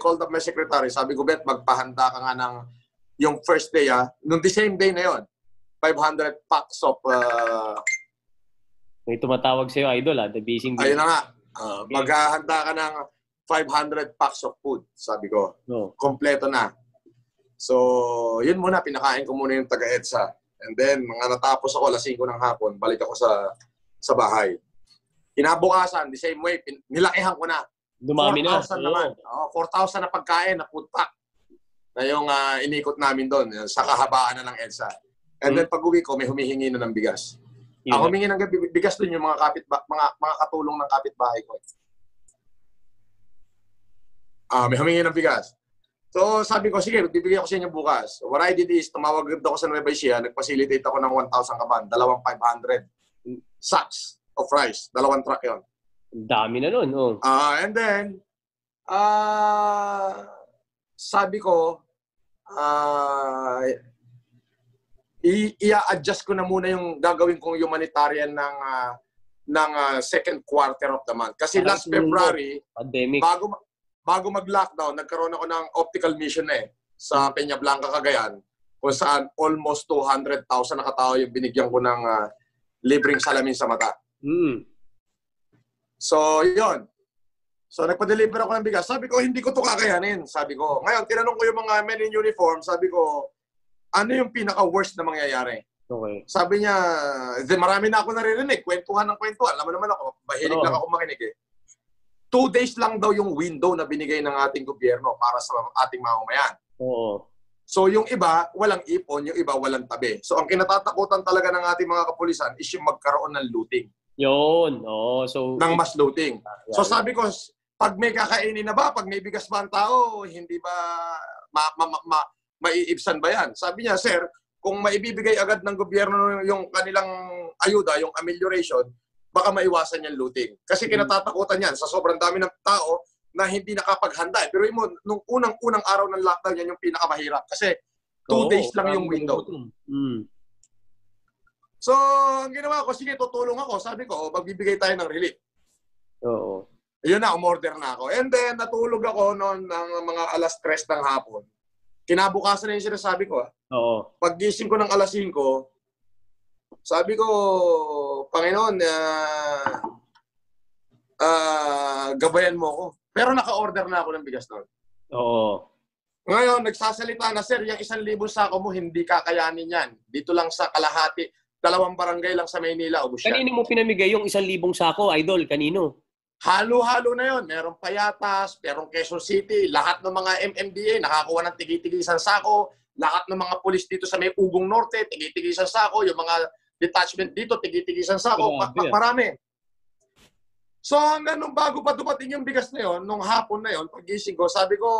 called up my secretary. Sabi ko, Bet, magpahanda ka nga ng yung first day, nung the same day na yon, 500 packs of... May tumatawag sa'yo, Idol, the busy. Ayun na nga. Maghahanda ka ng 500 packs of food, sabi ko. No. Kompleto na. So, yun muna, pinakain ko muna yung taga-EDSA. And then, mga natapos ako, 5:00 ng hapon, balik ako sa bahay. Kinabukasan, the same way, nilakihan ko na. Dumami na. 4,000 naman. 4,000 na pagkain, na food pack. Na yung inikot namin doon, sa kahabaan na ng EDSA. And then, pag-uwi ko, may humihingi na ng bigas. Ang humingi ng bigas doon yung mga katulong ng kapitbahay ko. May humingi ng bigas. So, sabi ko, sige, bibigyan ko sa inyo bukas. What I did is, tumawag ako sa Nueva Ecija, nag-facilitate ako ng 1,000 kaban, 2,500 sacks of rice. 2 truck yon. Dami na nun, oh. And then, sabi ko, i-adjust ko na muna yung gagawin kong humanitarian ng second quarter of the month. Kasi last February, pandemic. Bago mag-lockdown, nagkaroon ako ng optical mission sa Peña Blanca, Cagayan, kung saan almost 200,000 na katao yung binigyan ko ng libreng salamin sa mata. So, yun. So, nagpa-deliver ako ng bigas. Sabi ko, hindi ko ito kakayanin. Sabi ko, ngayon, tinanong ko yung mga men in uniform. Sabi ko, ano yung pinaka-worst na mangyayari? Okay. Sabi niya, marami na ako naririnig. Kwentuhan ng kwentuhan. Alam mo naman ako, mahilig lang ako makinig 2 days lang daw yung window na binigay ng ating gobyerno para sa ating mamamayan. Oo. So yung iba, walang ipon, yung iba, walang tabi. So ang kinatatakutan talaga ng ating mga kapulisan is yung magkaroon ng looting. Yun. Oo. So, ng mass looting. So sabi ko, pag may kakainin na ba, pag may bigas ba ang tao, hindi ba maiibsan ba yan? Sabi niya, sir, kung maibibigay agad ng gobyerno yung kanilang ayuda, yung amelioration, baka maiwasan yung looting. Kasi kinatatakutan yan sa sobrang dami ng tao na hindi nakapaghanda. Pero nung unang araw ng lockdown, yan yung pinakamahirap. Kasi 2 days lang yung window. So, ang ginawa ko, sige, tutulong ako. Sabi ko, magbibigay tayo ng relief. Oo. Yun na, umorder na ako. And then, natulog ako noon ng mga 3:00 ng hapon. Kinabukasan na yung sinasabi ko. Oo. Paggising ko ng 5:00, sabi ko, Panginoon, gabayan mo ako. Pero naka-order na ako ng bigas noon. Oo. Ngayon, nagsasalita na, sir, yung 1,000 sako mo, hindi kakayanin yan. Dito lang sa kalahati, 2 barangay lang sa Maynila, ubos yan. Kanino mo pinamigay yung 1,000 sako, Idol? Kanino? Halo-halo na yon. Merong Payatas, merong Quezon City, lahat ng mga MMDA nakakuha ng tigi-tigi 1 sako, lahat ng mga pulis dito sa may Ugong Norte, tigi-tigi 1 sako, yung mga detachment dito, tigi-tigi 1 sako, marami. So hanggang nung bago pa dumating yung bigas na yon, nung hapon na yon, pag-gising ko, sabi ko,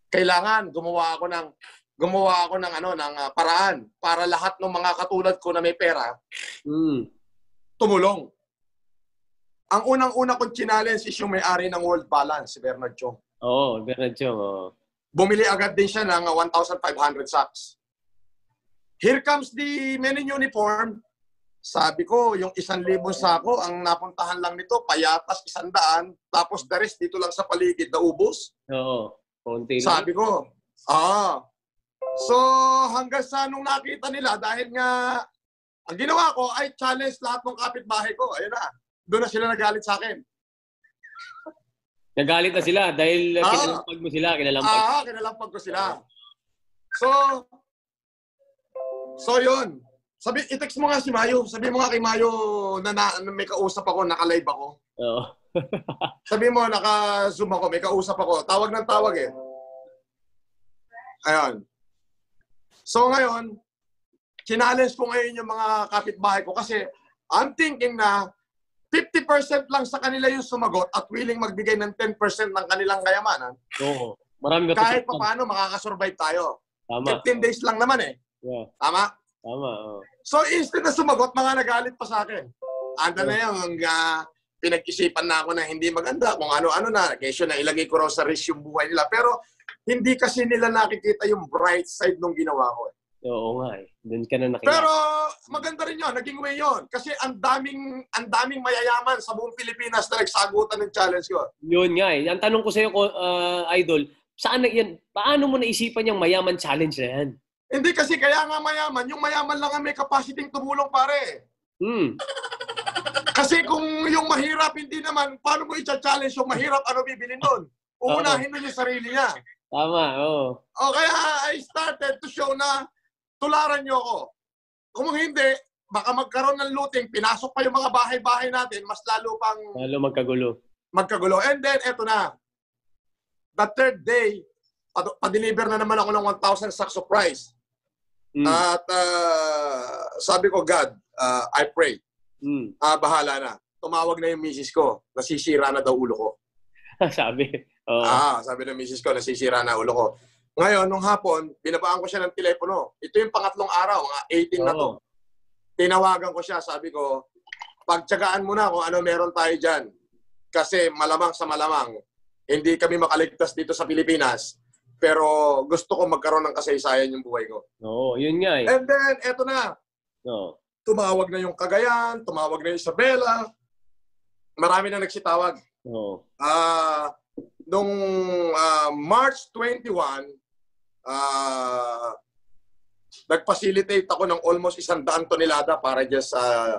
kailangan gumawa ako ng paraan para lahat ng mga katulad ko na may pera tumulong. Ang unang-una kong challenge is yung may-ari ng World Balance, si Bernard Chong. Oo, Bernard Chong. Oh. Bumili agad din siya ng 1,500 sacks. Here comes the men in uniform. Sabi ko, yung 1,000 sako, ang napuntahan lang nito, Payatas, 100, tapos the rest dito lang sa paligid na ubos. Oo. Konti Sabi ko, So, hanggang sa nung nakita nila, dahil nga, ang ginawa ko ay challenge lahat ng kapitbahay ko. Ayun na. Doon na sila nagalit sa akin. Nagalit na sila dahil kinalampag mo sila. Kinalampag ko sila. So yun. I-text mo nga si Mayo. Sabi mo nga kay Mayo na may kausap ako, naka-live ako. Oo. Sabi mo, naka-zoom ako, may kausap ako. Tawag ng tawag eh. Ayun. So ngayon, challenge ko ngayon yung mga kapitbahay ko kasi I'm thinking na 50% lang sa kanila yung sumagot at willing magbigay ng 10% ng kanilang kayamanan. Oo. Marami kahit pa paano makakasurvive tayo. Tama. 15 days lang naman eh. Yeah. Tama? Tama. Oh. So instead na sumagot, mga nagalit pa sa akin. Anda na yung pinag-isipan na ako na hindi maganda kung ano-ano na. Kesyo na ilagay ko raw sa risk yung buhay nila. Pero hindi kasi nila nakikita yung bright side nung ginawa ko. Oo nga eh. Doon ka na nakilala. Pero maganda rin yun, naging way yun. Kasi ang daming mayayaman sa buong Pilipinas na nagsagutan ng challenge ko. Yun nga eh. Ang tanong ko sa'yo, Idol, saan na yan? Paano mo naisipan yung mayaman challenge na yan? Hindi kasi kaya nga mayaman, yung mayaman lang ang may capacity tumulong pare. Kasi kung yung mahirap hindi naman, paano mo i-challenge yung mahirap, ano bibili nun? Uunahin nun yung sarili niya. Tama, oo. O kaya I started to show na tularan niyo ako. Kung hindi, baka magkaroon ng looting, pinasok pa yung mga bahay-bahay natin, mas lalo pang magkagulo. And then, eto na. The third day, pa-deliver na naman ako ng 1,000 sacks of rice. At sabi ko, God, I pray. Bahala na. Tumawag na yung misis ko. Nasisira na daw ulo ko. Sabi. Sabi ng misis ko, nasisira na ulo ko. Ngayon, nung hapon, binabaan ko siya ng telepono. Ito yung pangatlong araw, mga 18 na to. Tinawagan ko siya, sabi ko, pagtyagaan mo na kung ano meron tayo dyan. Kasi malamang sa malamang, hindi kami makaligtas dito sa Pilipinas. Pero gusto ko magkaroon ng kasaysayan yung buhay ko. Oo, yun nga eh. And then, eto na. Tumawag na yung Cagayan, tumawag na yung Isabela. Marami na nagsitawag. Nung March 21, nag-facilitate ako ng almost 100 tonelada para dyan sa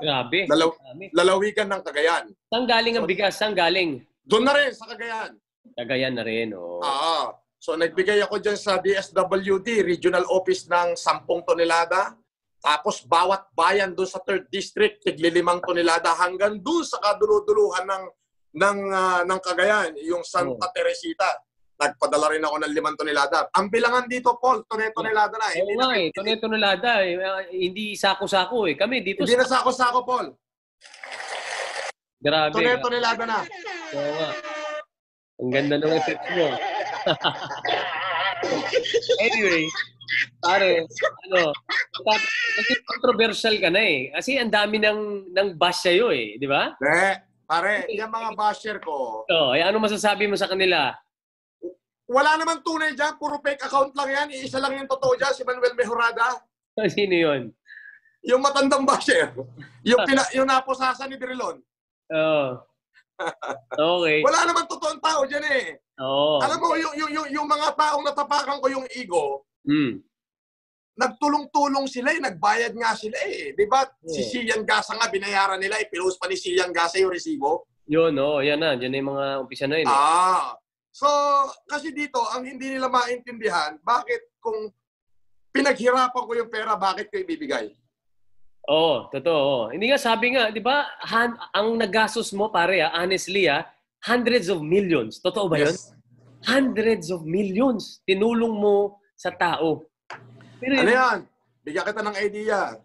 lalawigan ng Cagayan. Saan galing ang bigas? Saan galing? Doon na rin, sa Cagayan. Cagayan na rin, oo. So nagbigay ako dyan sa DSWD, regional office ng 10 tonelada. Tapos bawat bayan doon sa 3rd district, tigli 5 tonelada hanggang doon sa kaduluduluhan ng Cagayan, yung Santa Teresita. Nagpadala rin ako ng 5 tonelada. Ang bilangan dito, Paul, tonelada na. Oo nga eh, tonelada eh. Hindi sako-sako eh. Kami dito. Hindi na sako-sako, Paul. Grabe. Tonelada na. Oo nga. Ang ganda ng effect mo. Anyway, pare, controversial ka na eh. Kasi ang dami ng bash sa'yo eh, di ba? Pare, yung mga basher ko. Ano masasabi mo sa kanila? Wala naman tunay dyan. Puro fake account lang yan. Iisa lang yung totoo dyan, si Manuel Mejorada. Sino yun? Yung matandang basher. Yung napusasan ni Drilon. Okay. Wala naman totoong tao dyan eh. Alam mo, yung mga taong natapakan ko yung ego, nagtulong-tulong sila eh. Nagbayad nga sila eh. Diba? Si Sian Gasa nga, binayaran nila. Ipinost pa ni Sian Gasa yung resibo. Yun, yan na. Diyan na yung mga umpisa na yun. So, kasi dito, ang hindi nila maintindihan, bakit kung pinaghirapan ko yung pera, bakit ko ibibigay? Totoo. Hindi nga, sabi nga, di ba, ang nagastos mo, pare, honestly, hundreds of millions. Totoo ba yun? Hundreds of millions. Tinulong mo sa tao. Pero ano yan? Bigyan kita ng idea.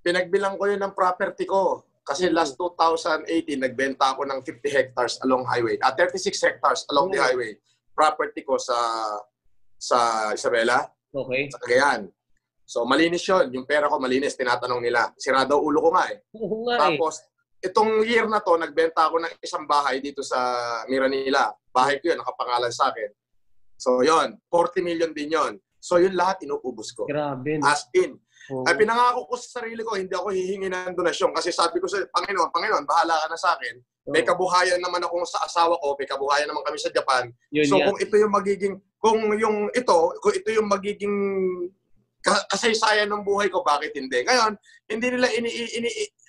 Pinagbilang ko yun ng property ko. Kasi last 2018, nagbenta ako ng 50 hectares along highway. 36 hectares along the highway. Property ko sa Isabela. Okay. Sa Cagayan. So, malinis yun. Yung pera ko malinis. Tinatanong nila. Sira daw ulo ko nga eh. Tapos, itong year na to, nagbenta ako ng isang bahay dito sa Miranila. Bahay ko yun. Nakapangalan sa akin. So, yun. 40 million din yun. So, yun lahat inuubos ko. Grabe. As in. Ay, pinangako ko sa sarili ko, hindi ako hihingi ng donasyon. Kasi sabi ko sa Panginoon, bahala ka na sa akin. May kabuhayan naman akong sa asawa ko, may kabuhayan naman kami sa Japan. So kung ito yung magiging kasaysayan ng buhay ko, bakit hindi? Ngayon, hindi nila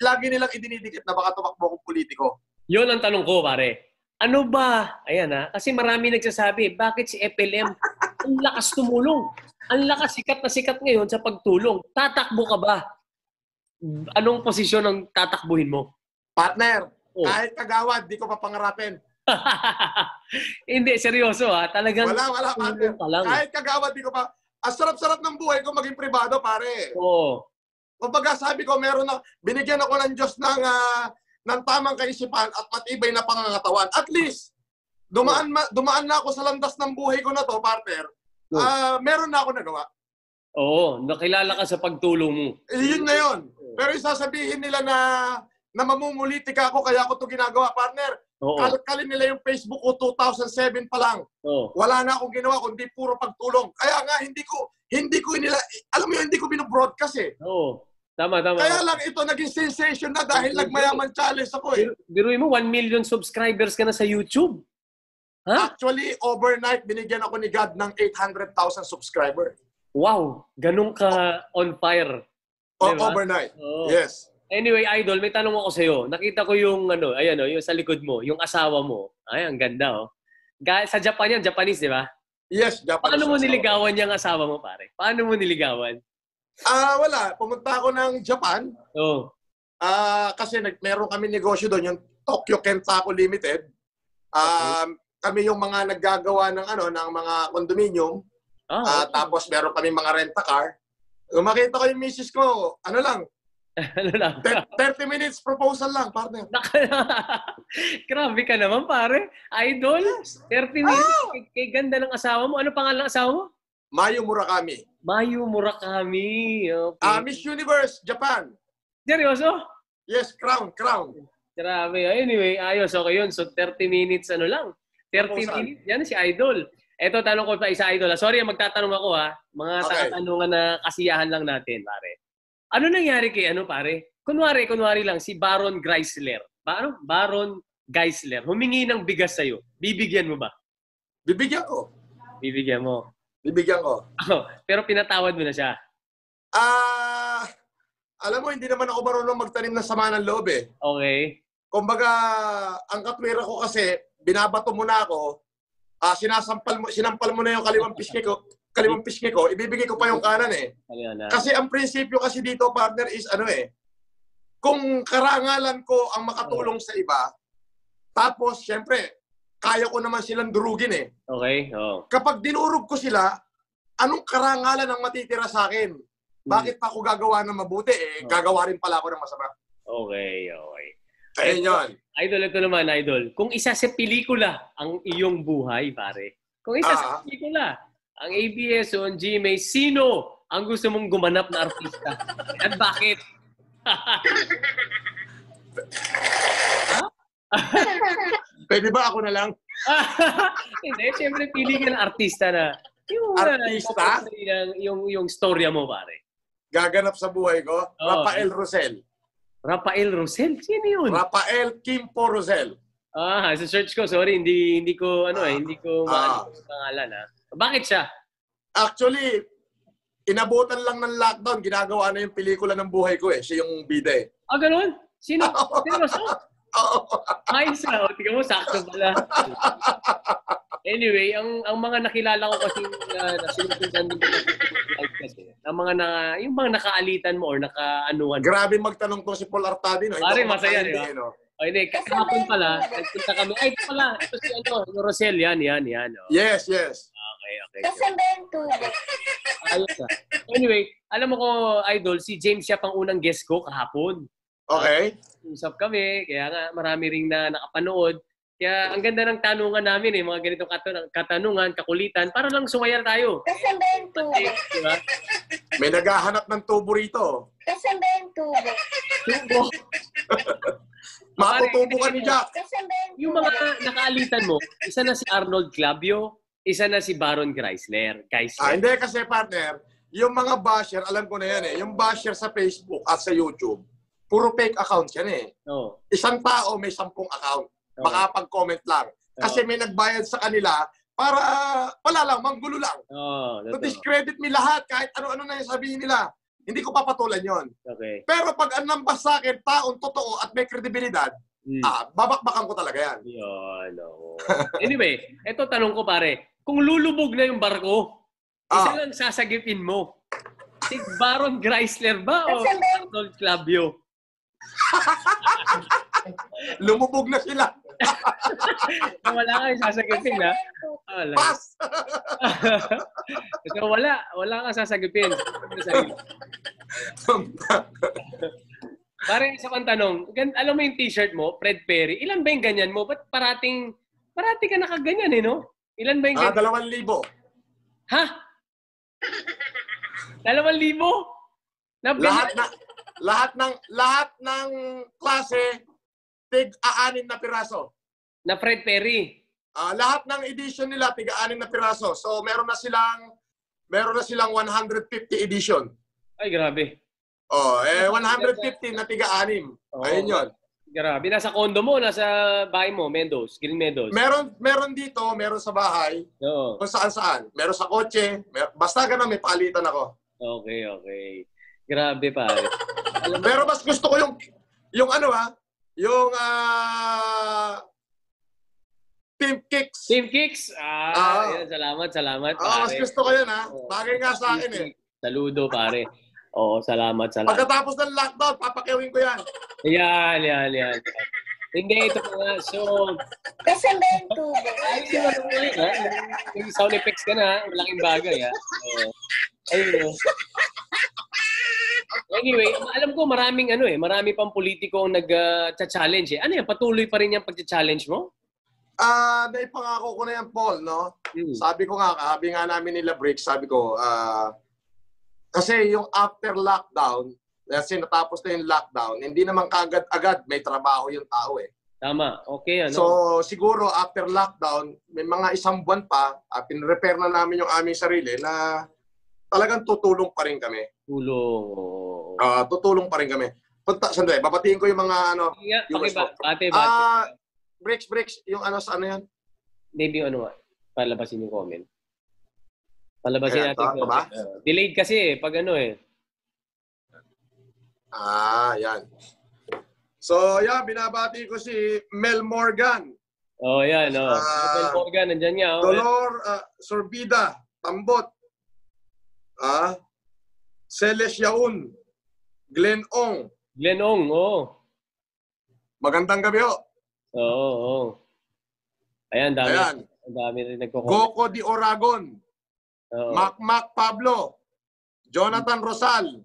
lagi nilang idinidikit na baka tumakbo akong politiko. Yun ang tanong ko, pare. Ano ba? Ayan kasi marami nagsasabi, bakit si FLM ang lakas tumulong? Ang lakas, sikat na sikat ngayon sa pagtulong. Tatakbo ka ba? Anong posisyon ang tatakbuhin mo? Partner, kahit kagawad, di ko pa pangarapin. Hindi, seryoso Talagang wala, partner. Kahit kagawad, di ko pa. Ang sarap-sarap ng buhay ko maging pribado, pare. Kumbaga sabi ko, binigyan ako ng Diyos ng tamang kaisipan at matibay na pangangatawan. At least, dumaan na ako sa landas ng buhay ko na to, partner. Meron na ako nagawa. Nakilala ka sa pagtulong mo. Yun na yun. Pero isasabihin nila na mamumulitika ako kaya ako to ginagawa, partner. Oo. Kalkalin nila yung Facebook ko 2007 pa lang. Oo. Wala na akong ginawa kundi puro pagtulong. Kaya nga hindi ko alam mo yun, hindi ko binobroadcast eh. Oo. Tama. Kaya lang ito naging sensation na dahil nagmayaman challenge ako eh. Biruin mo, 1 million subscribers ka na sa YouTube. Ha? Actually, overnight, binigyan ako ni God ng 800,000 subscriber. Wow, ganun ka on fire. Diba? Overnight. Oo. Yes. Anyway, Idol, may tanong ako sa'yo. Nakita ko yung, ayan yung sa likod mo, yung asawa mo. Ay, ang ganda, oh. Sa Japan yan, Japanese, di ba? Yes, Japanese. Paano mo niligawan yung asawa mo, pare? Paano mo niligawan? Wala. Pumunta ako ng Japan. Oo. Kasi meron kami negosyo doon, yung Tokyo Kentaku Limited. Kami yung mga naggagawa ng mga condominium. Okay. Tapos meron kami mga rent-a-car. Nung makita ko yung misis ko, ano lang, 30 minutes proposal lang, partner. Grabe ka naman, pare. Idol, 30 minutes. Kay ganda ng asawa mo. Ano pangalan ng asawa mo? Mayu Murakami. Mayu Murakami. Okay. Miss Universe, Japan. Seryoso? Yes, crown. Grabe. Anyway, ayos. Okay yun. So, 30 minutes lang. 30 minutes. Yan si Idol. Eto, tanong ko pa isa, Idol. Sorry, magtatanong ako, ha. Mga katanungan na kasiyahan lang natin, pare. Ano nangyari kay pare? Kunwari lang, si Baron Geisler. Baron Geisler. Humingi ng bigas sa'yo. Bibigyan mo ba? Bibigyan ko. Bibigyan mo. Bibigyan ko. Pero pinatawad mo na siya. Alam mo, hindi naman ako marunong magtanim ng sama ng loob eh. Okay. Kumbaga, ang katwira ko kasi, binabato mo na ako, sinampal mo na yung kaliwang pisngi ko, ibibigay ko pa yung kanan eh. Kasi ang prinsipyo kasi dito, partner, is kung karangalan ko ang makatulong sa iba, tapos, syempre, kaya ko naman silang durugin eh. Okay. Oh. Kapag dinurog ko sila, anong karangalan ang matitira sa akin? Bakit pa ako gagawa ng mabuti eh? Gagawa rin pala ako ng masama. Okay. Ayun yun. Idol, ito naman, Idol. Kung isa sa pelikula ang iyong buhay, pare. Kung isa sa pelikula, ang ABS o ang GMA, sino ang gusto mong gumanap na artista? At bakit? Pwede ba ako na lang? Hindi, siyempre pili ka ng artista na. Artista? Yung storya mo, pare. Gaganap sa buhay ko? Rafael Rosel. Rafael Rosel? Sino yun? Rafael Kimpo Rosel. Sa search ko, sorry, hindi ko maano yung pangalan, ha. Bakit siya? Actually, inabutan lang ng lockdown, ginagawa na yung pelikula ng buhay ko eh. Siya yung bida eh. Ganun? Sino? Tingnan mo, sakto pala. Anyway, ang mga nakilala ko kasi sinusundan din kasi, yung mga nakaalitan mo or nakaanuhan. Grabe magtanong to si Paul Artadi, no? Pare, masaya, di ba? Hindi, kahapon pala, nagpunta kami. Ito pala, ito si Rosel, yan. Oh. Yes. Okay. Kasambento. Ayos ah. Anyway, alam mo ko, Idol, si James siya pang unang guest ko kahapon. Okay. Usap kami, kaya nga marami ring na nakapanood. Kaya ang ganda ng tanungan namin mga ganitong katanungan, kakulitan, para lang sumaya tayo. Kasambento. Diba? May naghahanap ng tubo rito. Kasambento. Tubo. Matutubo ka ni Jack. Yung mga nakaalitan mo, isa na si Arnold Clavio, isa na si Baron Geisler. Hindi kasi partner, yung mga basher, alam ko na yan eh. Yung basher sa Facebook at sa YouTube, puro fake accounts yan eh. Oh. Isang tao may 10 account. Makapag-comment lang. Kasi may nagbayad sa kanila para wala lang, manggulo lang. To discredit me lahat, kahit ano-ano na yung sabihin nila. Hindi ko papatulan yon. Okay. Pero pag anambas sa akin, taong totoo at may kredibilidad, babakbakan ko talaga yan. Anyway, eto tanong ko pare, kung lulubog na yung barko, isa lang sasagipin mo. Si Baron Geisler ba o Arnold Clavio? Lumubog na sila. Wala kang sasagipin, ha? Pass! So, wala kang sasagipin. Parang isa pang tanong, alam mo yung t-shirt mo, Fred Perry, ilan ba yung ganyan mo? Ba't parati ka nakaganyan no? Ilan ba yung ganyan? 2,000. Ha? 2,000? Lahat ng klase, tig-6 na piraso. Na Fred Perry. Lahat ng edition nila, tiga-6 na piraso. So, meron na silang 150 edition. Ay, grabe. 150 na tiga-6. Ayun yun. Grabe. Nasa condo mo, nasa bahay mo, Mendoz, Green Meadows. Meron dito, meron sa bahay. Oo. Kung saan-saan. Meron sa kotse. Basta ganun, may palitan ako. Okay. Grabe, pare. Pero mas gusto ko yung Team Kicks. Team Kicks? Yan, salamat, pare. Mas gusto ko yun, ha? Bagay nga sa akin, eh. Saludo, pare. Oo, salamat. Pagkatapos ng lockdown, papakiwin ko yan. Yan. Hindi, ito po nga. So, Kasi may tubo. yung sound effects ka na, malaking bagay, ha? Ayun. Anyway, alam ko marami pang politiko ang nag-challenge. Ano yan? Patuloy pa rin yung pag-challenge mo? Naipangako ko na yan, Paul, no? Sabi nga namin nila Bricks, sabi ko, kasi yung after lockdown, kasi natapos na yung lockdown, hindi naman kaagad-agad may trabaho yung tao eh. Tama. Okay, ano? So, siguro after lockdown, may mga isang buwan pa, pinrepair na namin yung aming sarili na talagang tutulong pa rin kami. Tutulong pa rin kami. Sandali, babatiin ko yung mga Bate. Bricks, yung sa yan? Maybe palabasin yung comment. Palabasin natin. Ba? Delayed kasi pag yan. So, binabati ko si Mel Morgan. Yan. Mel Morgan, nandyan niya. Dolor Sorbida, Tambot. Celes Yaun. Glenn Ong. Magandang gabi, Oo. Ayan, dami rin nagko-comment. Goco Di Oragon. Mac Pablo. Jonathan Rosal.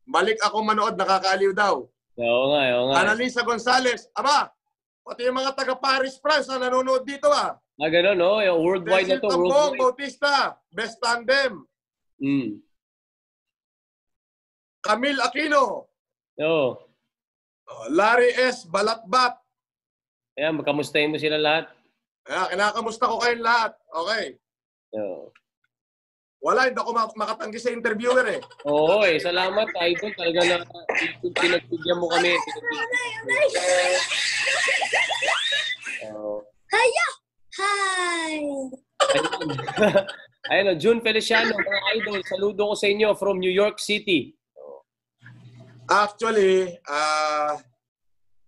Balik ako manood, nakakaaliw daw. Oo nga. Annalisa Gonzalez. Aba, pati yung mga taga Paris, France na nanonood dito Ganun, yung worldwide na to. Tampong, Bautista. Best Tandem. Camille Aquino. Larry S. Balatbat. Ayan, magkamustahin mo sila lahat. Kinakamusta ko kayong lahat. Okay. Wala, hindi ako makatanggi sa interviewer eh. Oo, salamat, Idol. Talaga na pinagbigyan mo kami. Hi! Ayun, June Feliciano, mga Idol, saludo ko sa inyo from New York City. Actually,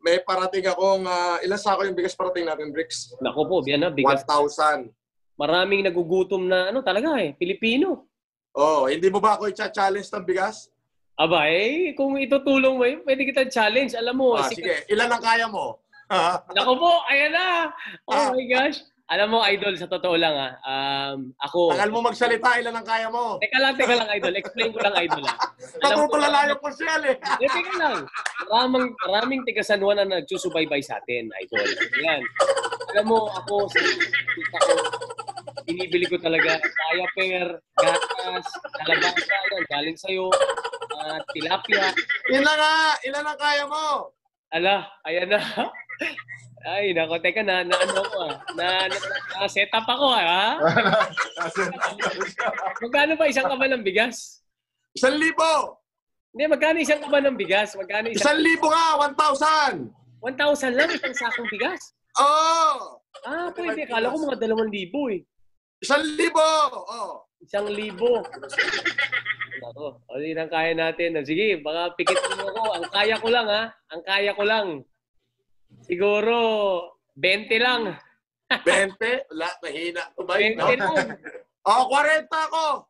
may parating akong, ilan sako yung bigas parating natin, Bricks? Naku po, bigas. 1,000. Maraming nagugutom na, Talaga Pilipino. Hindi mo ba ako i-challenge ng bigas? Aba, kung itutulong mo, pwede kita challenge. Alam mo. Sige, ilan ang kaya mo? Naku po, ayan na. Oh my gosh. Alam mo, Idol, sa totoo lang ako... Tagal mo magsalita, ilan ang kaya mo? Teka lang, Idol. Explain ko lang, Idol. Natutulala yung konsyal eh. Teka lang. Maraming tiga San Juan na nagsusubaybay sa atin, Idol. Yan. Alam mo, ako, binibili ko talaga diaper, gatas, kalabasa, galing sa'yo, tilapia. Ilan ang kaya mo? Ayan na. Ay, nako, teka na set up ako, Magkano ba isang kaban ng bigas? 1,000. Hindi, magkano isang kaban ng bigas? 1,000 nga, 1,000. 1,000 lang isang sakong bigas? Pwede. Kala ko mga 2,000 eh. 1,000. 1,000. Nako, hindi nang kaya natin. Sige, baka pikitin mo ko. Ang kaya ko lang, Ang kaya ko lang. Siguro, 20 lang. 20? Wala, mahina. 20 lang. 40 ako.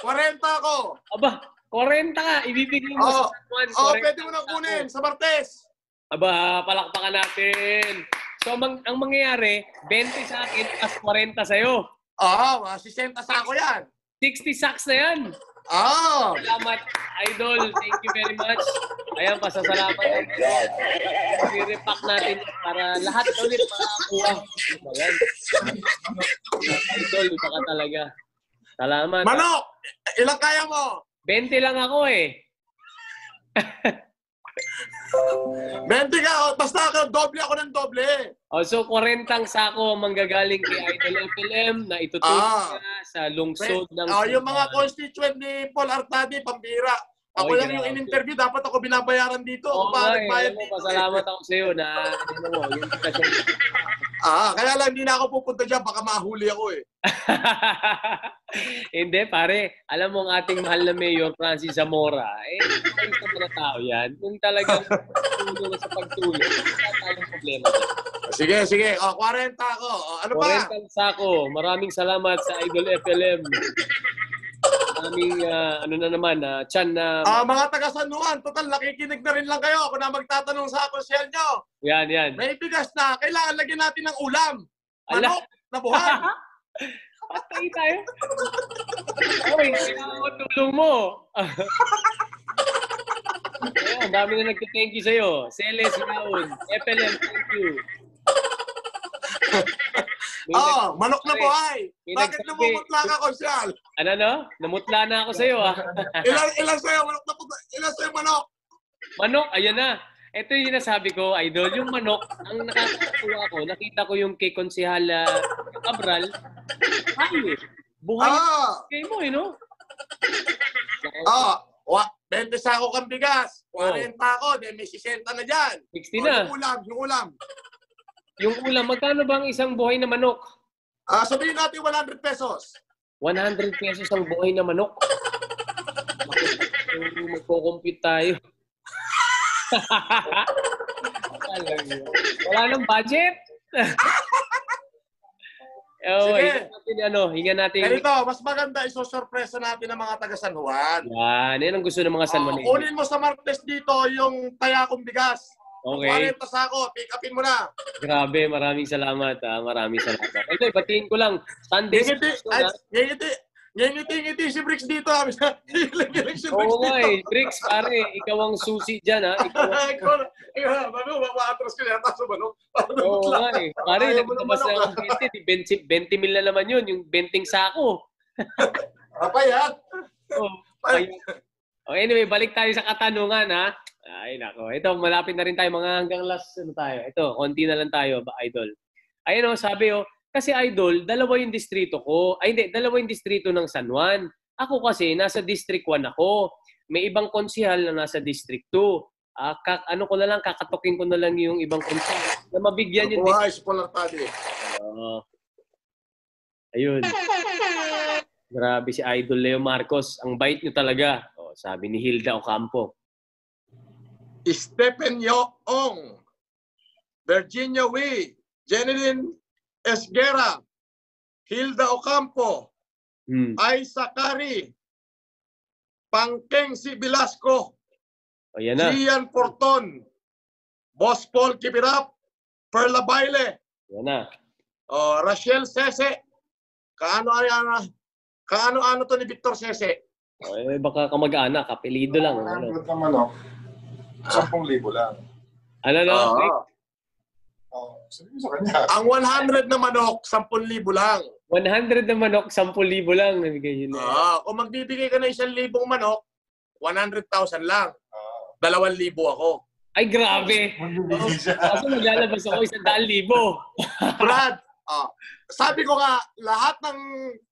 40 ako. Aba, 40 ka. Ibibigay mo sa Juan. Pwede mo nang kunin sa Martes. Aba, palakpakan natin. So, ang mangyayari, 20 sa akin, plus 40 sa'yo. Mga 60 sa ako yan. 60 sacks na yan. Salamat, Idol. Thank you very much. Ayan, pasasalamat. I-repack natin para lahat ulit makakuha. Ayan. Idol, iba ka talaga. Salamat. Manok! Ilang kaya mo? 20 lang ako 20 ka, basta ako, doble ako ng doble. Oh, so 40 sako ang manggagaling kay Idol FLM na itutulong niya sa lungsod ng yung mga constituent ni Paul Artadi, pambira. Ako lang yung in-interview, dapat ako binabayaran dito. Pasalamat ako sa iyo na yung kasi. Kaya lang hindi na ako pupunta diyan, baka mahuli ako eh. Hindi pare, alam mo ang ating mahal na Mayor Francis Zamora, ayos na mga tao yan. Kung talagang tulong sa pagtulong, wala tayong problema. Sige. 40 ako. Ano pa? 40 sako. Maraming salamat sa Idol FLM. Maraming tiyan na... mga taga San Juan, total, nakikinig na rin lang kayo. Ako na magtatanong sa konsyel nyo. Yan. May bigas na. Kailangan lagyan natin ng ulam. Manok na buhay. Patay tayo. Oy, kailangan ko tulong mo. Ang dami na nagtithank you sa'yo. Celes Raon, FLM, thank you. Manok na buhay. Bakit namumutla ka, konsyel? Namutla na ako sa'yo, Ilan sa'yo, manok na puto? Ilan sa'yo, manok? Manok, ayan na. Ito yung nasabi ko, Idol. Yung manok, ang nakakatuwa ko, nakita ko yung kay Konsehal Cabral. Buhay. Kay mo, no? 20 sako kang bigas. 40 ako, may 60 na dyan. 60 na. Yung ulam. Yung ulam, magkano bang isang buhay na manok? Sabihin natin 100 pesos. 100 pesos ang buhay na manok. Magko-compute tayo. Wala nang budget. Sige. Hingan natin. Ganito, mas maganda isosorpresa natin ang mga taga San Juan. Yan ang gusto ng mga San Juan. Kunin mo sa Martes dito yung tayakong bigas. Okay. 40 sako, pick upin mo na. Grabe, maraming salamat. Maraming salamat. Okay, batiin ko lang. Sunday. Ngiti si Bricks dito. Giling si Bricks Oo nga dito. Bricks, pare. Ikaw ang susi dyan, ha? Ikaw, mamatras ko yata sa manok. Oo nga Pare, nagtabas na ang 20 mil na naman yun. Yung 20 sako. Payat. Anyway, balik tayo sa katanungan, ha? Ay, nako. Ito, malapit na rin tayo. Mga hanggang last, tayo? Ito, konti na lang tayo, Idol. Ayun, sabi, kasi Idol, dalawa yung distrito ko. Dalawa yung distrito ng San Juan. Ako kasi, nasa District 1 ako. May ibang konsehal na nasa District 2. Kakatukin ko na lang yung ibang konsehal na mabigyan yung Buhay, Paul Artadi. Ayun. Grabe si Idol Leo Marcos. Ang bait nyo talaga. Sabi ni Hilda Ocampo. Stephen Yoong, Virginia Wee, Jeneline Esguera, Hilda Ocampo, Ay Sakari, Pangkeng si Velasco, Gian Porton, Boss Paul Kibirap, Perla Baile, Rachel Sese, kaano to ni Victor Sese? Baka kamag-anak, apelido lang. 100 naman 10,000 lang. Sabi mo sa kanya. Ang 100 na manok, 10,000 lang. 100 na manok, 10,000 lang. Nabigay yun. Kung magbibigay ka ng 1,000 manok, 100,000 lang. 2,000 ako. Ay, grabe. Kasi maglalabas ako 100,000. Brad, sabi ko nga, lahat ng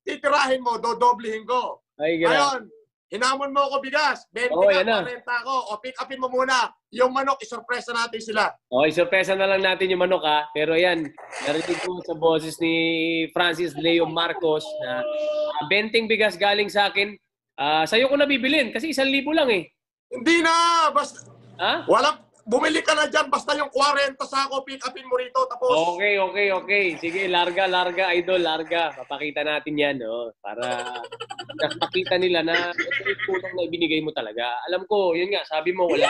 titirahin mo, dodoblihin ko. Ay, grabe. Ngayon, hinamon mo ako bigas. 20 ka, 40 ako. Pick upin mo muna. Yung manok, isurpresa natin sila. Isurpresa na lang natin yung manok, ha. Pero yan, narinig ko sa boses ni Francis Leo Marcos na 20 bigas galing sa akin. Sa'yo ko nabibilin kasi 1,000 lang eh. Hindi na! Walang, bumili ka na dyan. Basta yung 40 sako, pick upin mo rito. Tapos... Okay. Sige, larga, Idol, larga. Papakita natin yan, para makita nila na ito yung tulong na ibinigay mo talaga. Alam ko, yun nga, sabi mo, wala.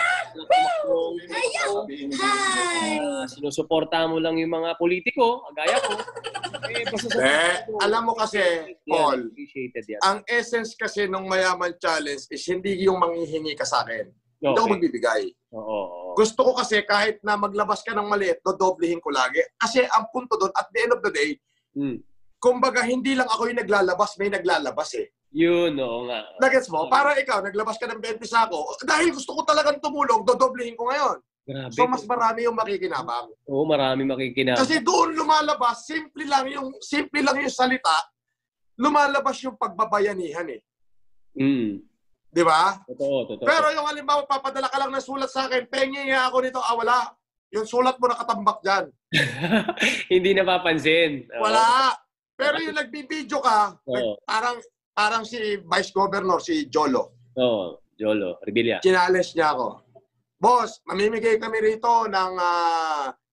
Sinusuporta mo lang yung mga politiko, gaya ko. Alam mo kasi, Paul, ang essence kasi ng Mayaman Challenge is hindi yung manghihingi ka sa akin. Hindi ako magbibigay. Gusto ko kasi kahit na maglabas ka ng maliit, dodoblihin ko lagi. Kasi ang punto doon, at the end of the day, kumbaga hindi lang ako yung naglalabas, may naglalabas eh. Yun, oo nga. Nagets mo? Para ikaw, naglabas ka ng 20 sako. Dahil gusto ko talagang tumulong, dodoblihin ko ngayon. Grabe. So mas marami yung makikinabang. Oo, marami makikinabang. Kasi doon lumalabas, simple lang yung salita, lumalabas yung pagbabayanihan eh. Mm. Di ba? Totoo. Pero yung halimbawa, papadala ka lang ng sulat sa akin, pengi nga ako nito, wala. Yung sulat mo nakatambak dyan. Hindi napapansin. Oo. Wala. Pero yung nagbibideo ka, Oo. parang si Vice Governor, si Jolo. Oo, Jolo, Rebilla. Challenge niya ako. Boss, mamimigay kami rito ng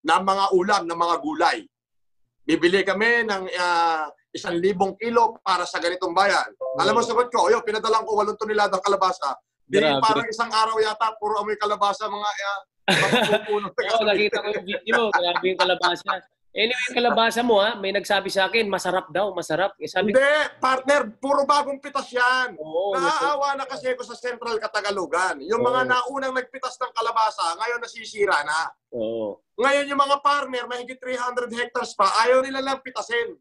mga ulam, ng mga gulay. Bibili kami ng 1,000 kilo para sa ganitong bayan. Alam mo, sagot ko, pinadalang ko 8 toneladang kalabasa. Di Grabe. parang isang araw yata, puro amoy kalabasa, mga pupuno. Oo, nakita ko yung video. Grabe yung kalabasa. Anyway, yung kalabasa mo, may nagsabi sa akin, masarap daw, masarap. Sabi ko, Hindi, partner, puro bagong pitas yan. oo. Naaawa na kasi ako sa Central Katagalugan. Yung mga naunang nagpitas ng kalabasa, ngayon nasisira na. Oo. Ngayon yung mga farmer, mahigit 300 hectares pa, ayaw nila lang pitasin.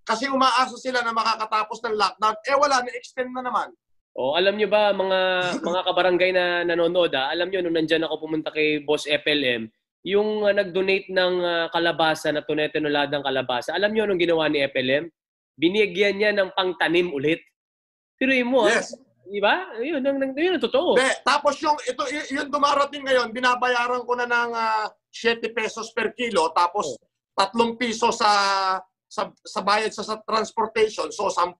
Kasi umaasa sila na makakatapos ng lockdown. Wala, na-extend na naman. Alam nyo ba, mga kabarangay na nanonood, alam nyo, nung nandyan ako pumunta kay Boss FLM, yung nag-donate ng kalabasa na tunay-tunuladang kalabasa, alam nyo anong ginawa ni FLM? Binigyan niya ng pangtanim ulit. Piruin mo, Yes. di ba? Yun ang totoo. Tapos yung dumarating ngayon, binabayaran ko na ng 7 pesos per kilo, tapos 3 piso sa bayad sa transportation, so 10.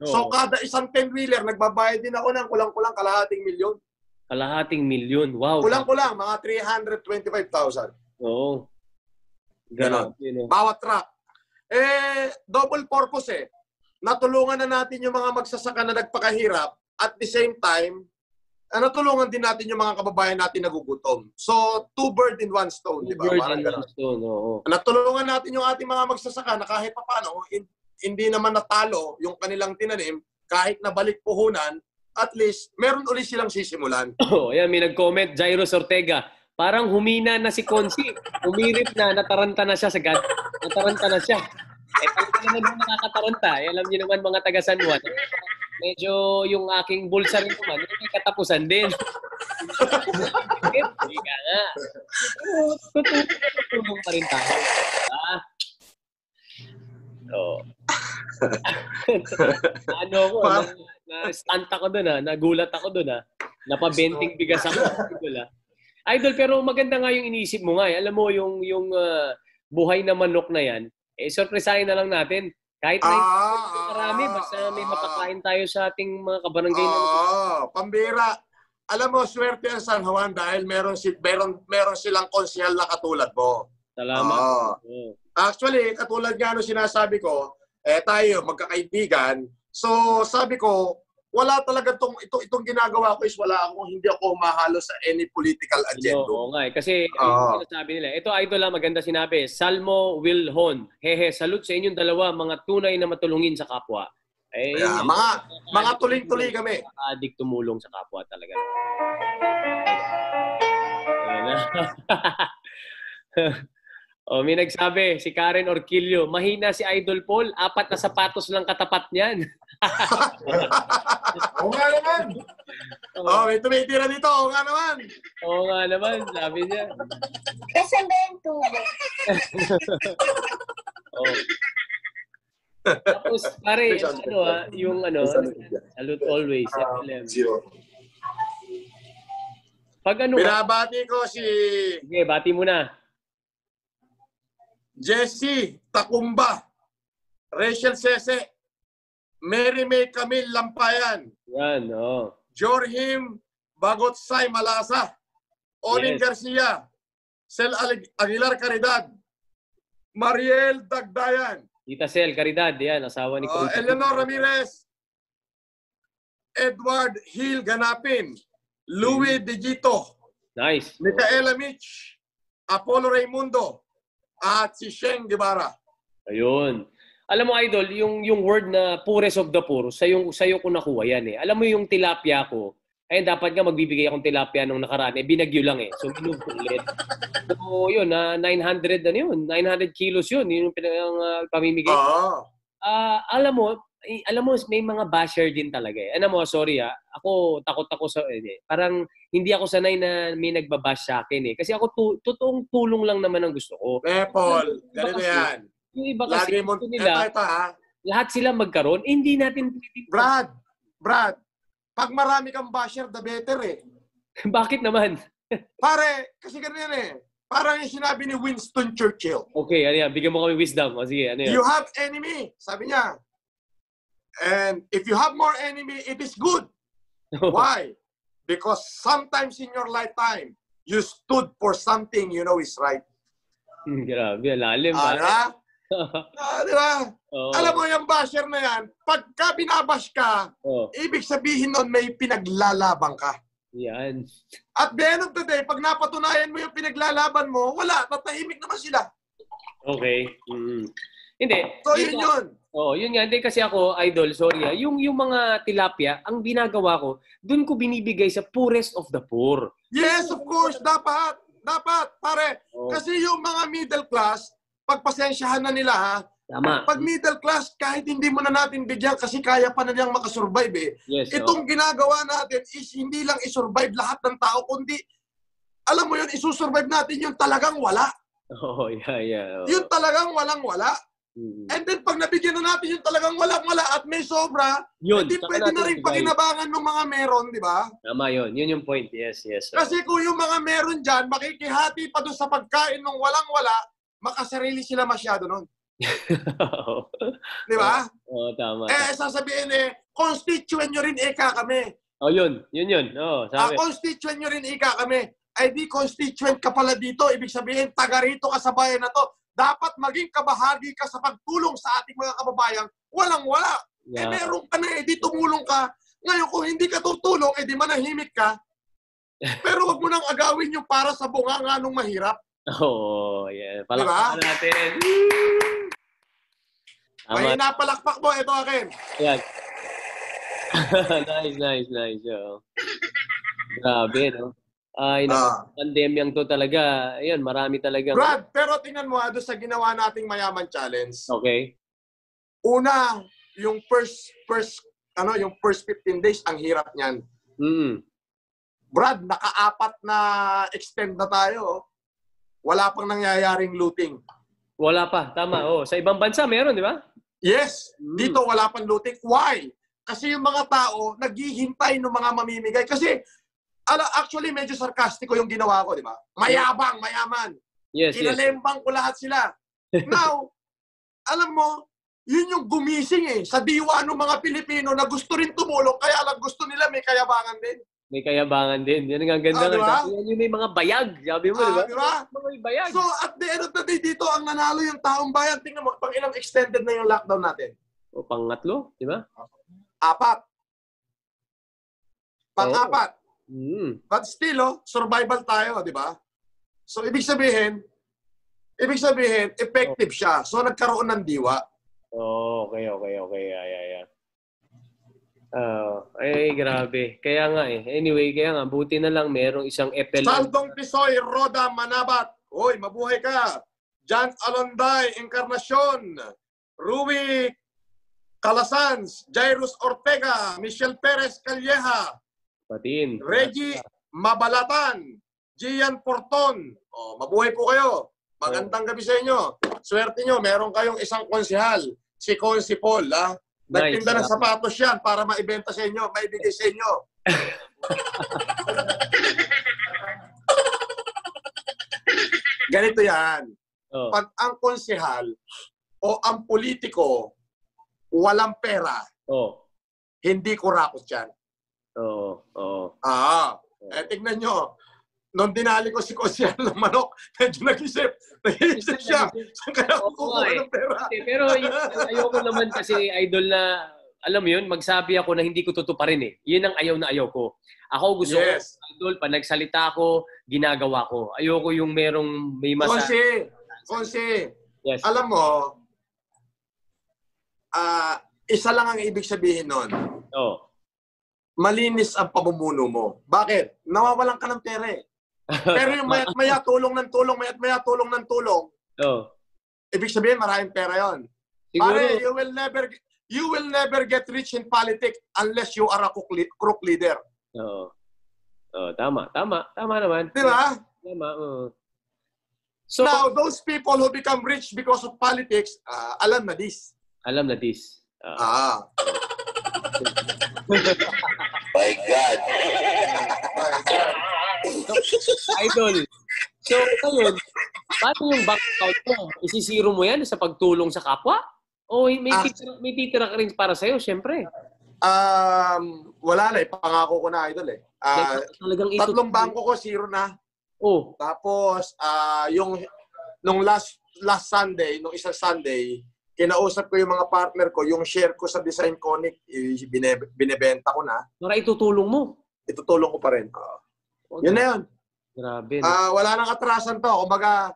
So kada isang 10-wheeler, nagbabayad din ako ng kulang-kulang kalahating milyon. Kalahating milyon. Wow. Kulang-kulang, mga 325,000. Oo. Ganon. No? Bawat truck. Double purpose eh. Natulungan na natin yung mga magsasaka na nagpakahirap. At the same time, natulungan din natin yung mga kababayan natin nagugutom. So, 2 birds in 1 stone, di ba? Parang ganon. Natulungan natin yung ating mga magsasaka na kahit papano, hindi naman natalo yung kanilang tinanim, kahit nabalik puhunan, at least, meron ulit silang sisimulan. Ayan, may nag-comment, Jairus Ortega. Parang humina na si Consi. Umirip na, nataranta na siya nataranta na siya. Talaga naman yung nakakataranta. Alam niyo naman mga taga San Juan. Medyo yung aking bulsa rin naman, may katapusan din. Hindi ka nga. Tutulong pa rin tayo. Na-stunt ako doon nagulat ako doon napabenting bigas ako. Idol, pero maganda nga yung iniisip mo nga Alam mo yung buhay na manok na yan, sorpresahin na lang natin. Kahit marami, basta may mapakain tayo sa ating mga kabarangay. Pambira. Alam mo, swerte ang San Juan dahil meron silang konsehal na katulad mo. Salamat. Actually, katulad nga nung sinasabi ko, tayo magkakaibigan. So, sabi ko, wala talaga itong ginagawa ko is hindi ako mahalo sa any political agenda. Oo nga Kasi yung sinasabi nila, ito idol maganda sinabi, Salmo Wilhon, hehe, salute sa inyong dalawa, mga tunay na matulungin sa kapwa. Mga tuling-tuloy kami. Adik tumulong sa kapwa talaga. May nagsabi, si Karen Orquillo, mahina si Idol Paul, 4 na sapatos lang katapat niyan. Oo nga naman. May tumitira dito. Oo nga naman. Sabi niya. Kasi ba yung tubo? Tapos, pare, salute always. Pag binabati ko si... Sige, bati mo na. Jessie Takumba, Rachel Sese, Mary May Camille Lampayan, yan, Jorhim Bagotsay Malasa, Olin Garcia, Sel Aguilar Caridad, Mariel Dagdayan, Tita Sel Caridad, yan, asawa ni Eleanor Ramirez, Edward Hill Ganapin, Louis Digito, nice. Micaela Mitch, Apollo Raimundo, at si Sheng Guevara. Ayun. Alam mo, Idol, yung word na purest of the poor, sa'yo ko nakuha yan Alam mo yung tilapia ko, dapat nga magbibigay akong tilapia nung nakaraan. Binagyo lang So, minove ko ulit. So, yun, 900 kilos yun. Yun yung pamimigay. Alam mo, alam mo, may mga basher din talaga eh. Alam mo, sorry ako, takot ako sa, parang hindi ako sanay na may nagbabash sa akin eh. Kasi ako, totoong tulong lang naman ang gusto ko. Paul, ganito yan. Yung iba kasi, Lagi mo, gusto nila, ito ha. lahat sila magkaroon, hindi natin pwedeng... Brad, pag marami kang basher, the better eh. Bakit naman? Pare, kasi ganun yan eh. Parang yung sinabi ni Winston Churchill. Okay, ano yan? Bigyan mo kami wisdom. O sige, ano yan? You have enemy, sabi niya. And if you have more enemy, it is good. Why? Because sometimes in your lifetime, you stood for something you know is right. Grabe, lalim ba? Di ba? Oh. Alam mo yung basher na yan, pagka binabash ka, ibig sabihin nun may pinaglalabang ka. Yan. At the end of the day, pag napatunayan mo yung pinaglalaban mo, wala, tatahimik naman sila. Okay. Hindi. So yun yun. Yun nga. Hindi kasi ako, idol, sorry yung mga tilapia, ang ginagawa ko, dun ko binibigay sa poorest of the poor. Yes, of course. Dapat, pare. Kasi yung mga middle class, pagpasensyahan na nila ha. Tama. Pag middle class, kahit hindi mo na natin bigyan kasi kaya pa na niyang makasurvive eh. Yes, Itong ginagawa natin is hindi lang isurvive lahat ng tao, kundi, alam mo yun, isusurvive natin yung talagang wala. Yeah. Yung talagang walang-wala. And then pag nabigyan na natin yung talagang walang-wala at may sobra, hindi pwede na rin pakinabangan ng mga meron, di ba? Tama yun. Yun yung point. Yes. Kasi kung yung mga meron dyan, makikihati pa doon sa pagkain ng walang-wala, makasarili sila masyado nun. Di ba? Tama. Sasabihin constituent nyo rin kami. Yun. Sabi. Constituent nyo rin kami. Ay di constituent ka pala dito. Ibig sabihin, taga rito ka sa bayan na to. Dapat maging kabahagi ka sa pagtulong sa ating mga kababayan. Walang-wala. Yeah. Meron ka na di tumulong ka. Ngayon, kung hindi ka tutulong, di manahimik ka. Pero wag mo nang agawin yung para sa bunganga nung mahirap. Yeah. Palakpakan natin. May napalakpak mo, ito akin. Yan. Nice. Grabe, no? Ay, pandemyang to talaga. Ayun, marami talaga. Brad, pero tingnan mo doon sa ginawa nating Mayaman Challenge. Okay. Una, yung first 15 days, ang hirap niyan. Brad, naka-4 na extend na tayo. Wala pang nangyayaring looting. Wala pa, tama. Sa ibang bansa meron, di ba? Yes, dito wala pang looting. Why? Kasi yung mga tao naghihintay ng mga mamimigay. Kasi actually medyo sarkastiko yung ginawa ko, di ba? Mayabang, mayaman. Yes. Kinalembang ko lahat sila. Now, alam mo, yun yung gumising sa diwa ng mga Pilipino na gusto rin tumulong, kaya lang gusto nila may kayabangan din. May kayabangan din. Yan ang ganda. Diba? Yan yung mga bayag. Sabi mo, di ba? Mga bayag. So, at the end of the day, dito ang nanalo yung taong bayan. Tingnan mo, pang ilang extended na yung lockdown natin? Pangatlo, di ba? 4. Pang-4. But still, survival tayo, di ba? So, ibig sabihin, effective siya. So, nagkaroon ng diwa. Okay. Yeah. Ay, grabe. Kaya nga Anyway, buti na lang merong isang FLM. Saldong Pisoy, Roda Manabat. Hoy, mabuhay ka. John Alonday, Encarnacion. Ruby Calasans, Jairus Ortega, Michelle Perez Calleja. Patin. Reggie Mabalatan, Gian Porton. Mabuhay po kayo. Magandang gabi sa inyo. Swerte nyo, meron kayong isang konsehal. Si Consi Paul, Nagtinda ng sapatos yan para maibenta sa inyo, maibigay sa inyo. Ganito yan. Pag ang konsehal o ang politiko walang pera, hindi kurapot yan. Tignan nyo. Nung dinali ko si konsehal ng manok, medyo nag-isip siya. Saan kaya kukuha ng pera? Pero ayoko naman kasi, idol, na alam mo yun, magsabi ako na hindi ko tutuparin Yun ang ayaw na ayaw ko. Ako gusto ko, idol, pag nagsalita ako, ginagawa ko. Ayoko yung may Konsi, yes. Alam mo, isa lang ang ibig sabihin nun. Malinis ang pamumuno mo. Bakit? Nawawalan ka ng pera Pero yung maya tulong ng tulong, tulong ng tulong, ibig sabihin maraming pera yon. Pare, you will never get rich in politics unless you are a crook leader. Oo. Oh, tama naman. Di ba? Tama. So, Now, those people who become rich because of politics, alam na this. alam na this. My God. Idol. So, ngayon, paano yung bank account mo? Isisiro mo yan sa pagtulong sa kapwa? O may titira ka rin para sa'yo, syempre. Wala na, pangako ko na, idol eh. Talagang Tatlong bangko ko, zero na. Oh. Tapos, nung last Sunday, nung isang Sunday, kinausap ko yung mga partner ko, yung share ko sa Design Conic, binebenta ko na. Para itutulong mo. Itutulong ko pa rin. Yun na yun. Grabe. Wala nang atrasan to. Kumbaga,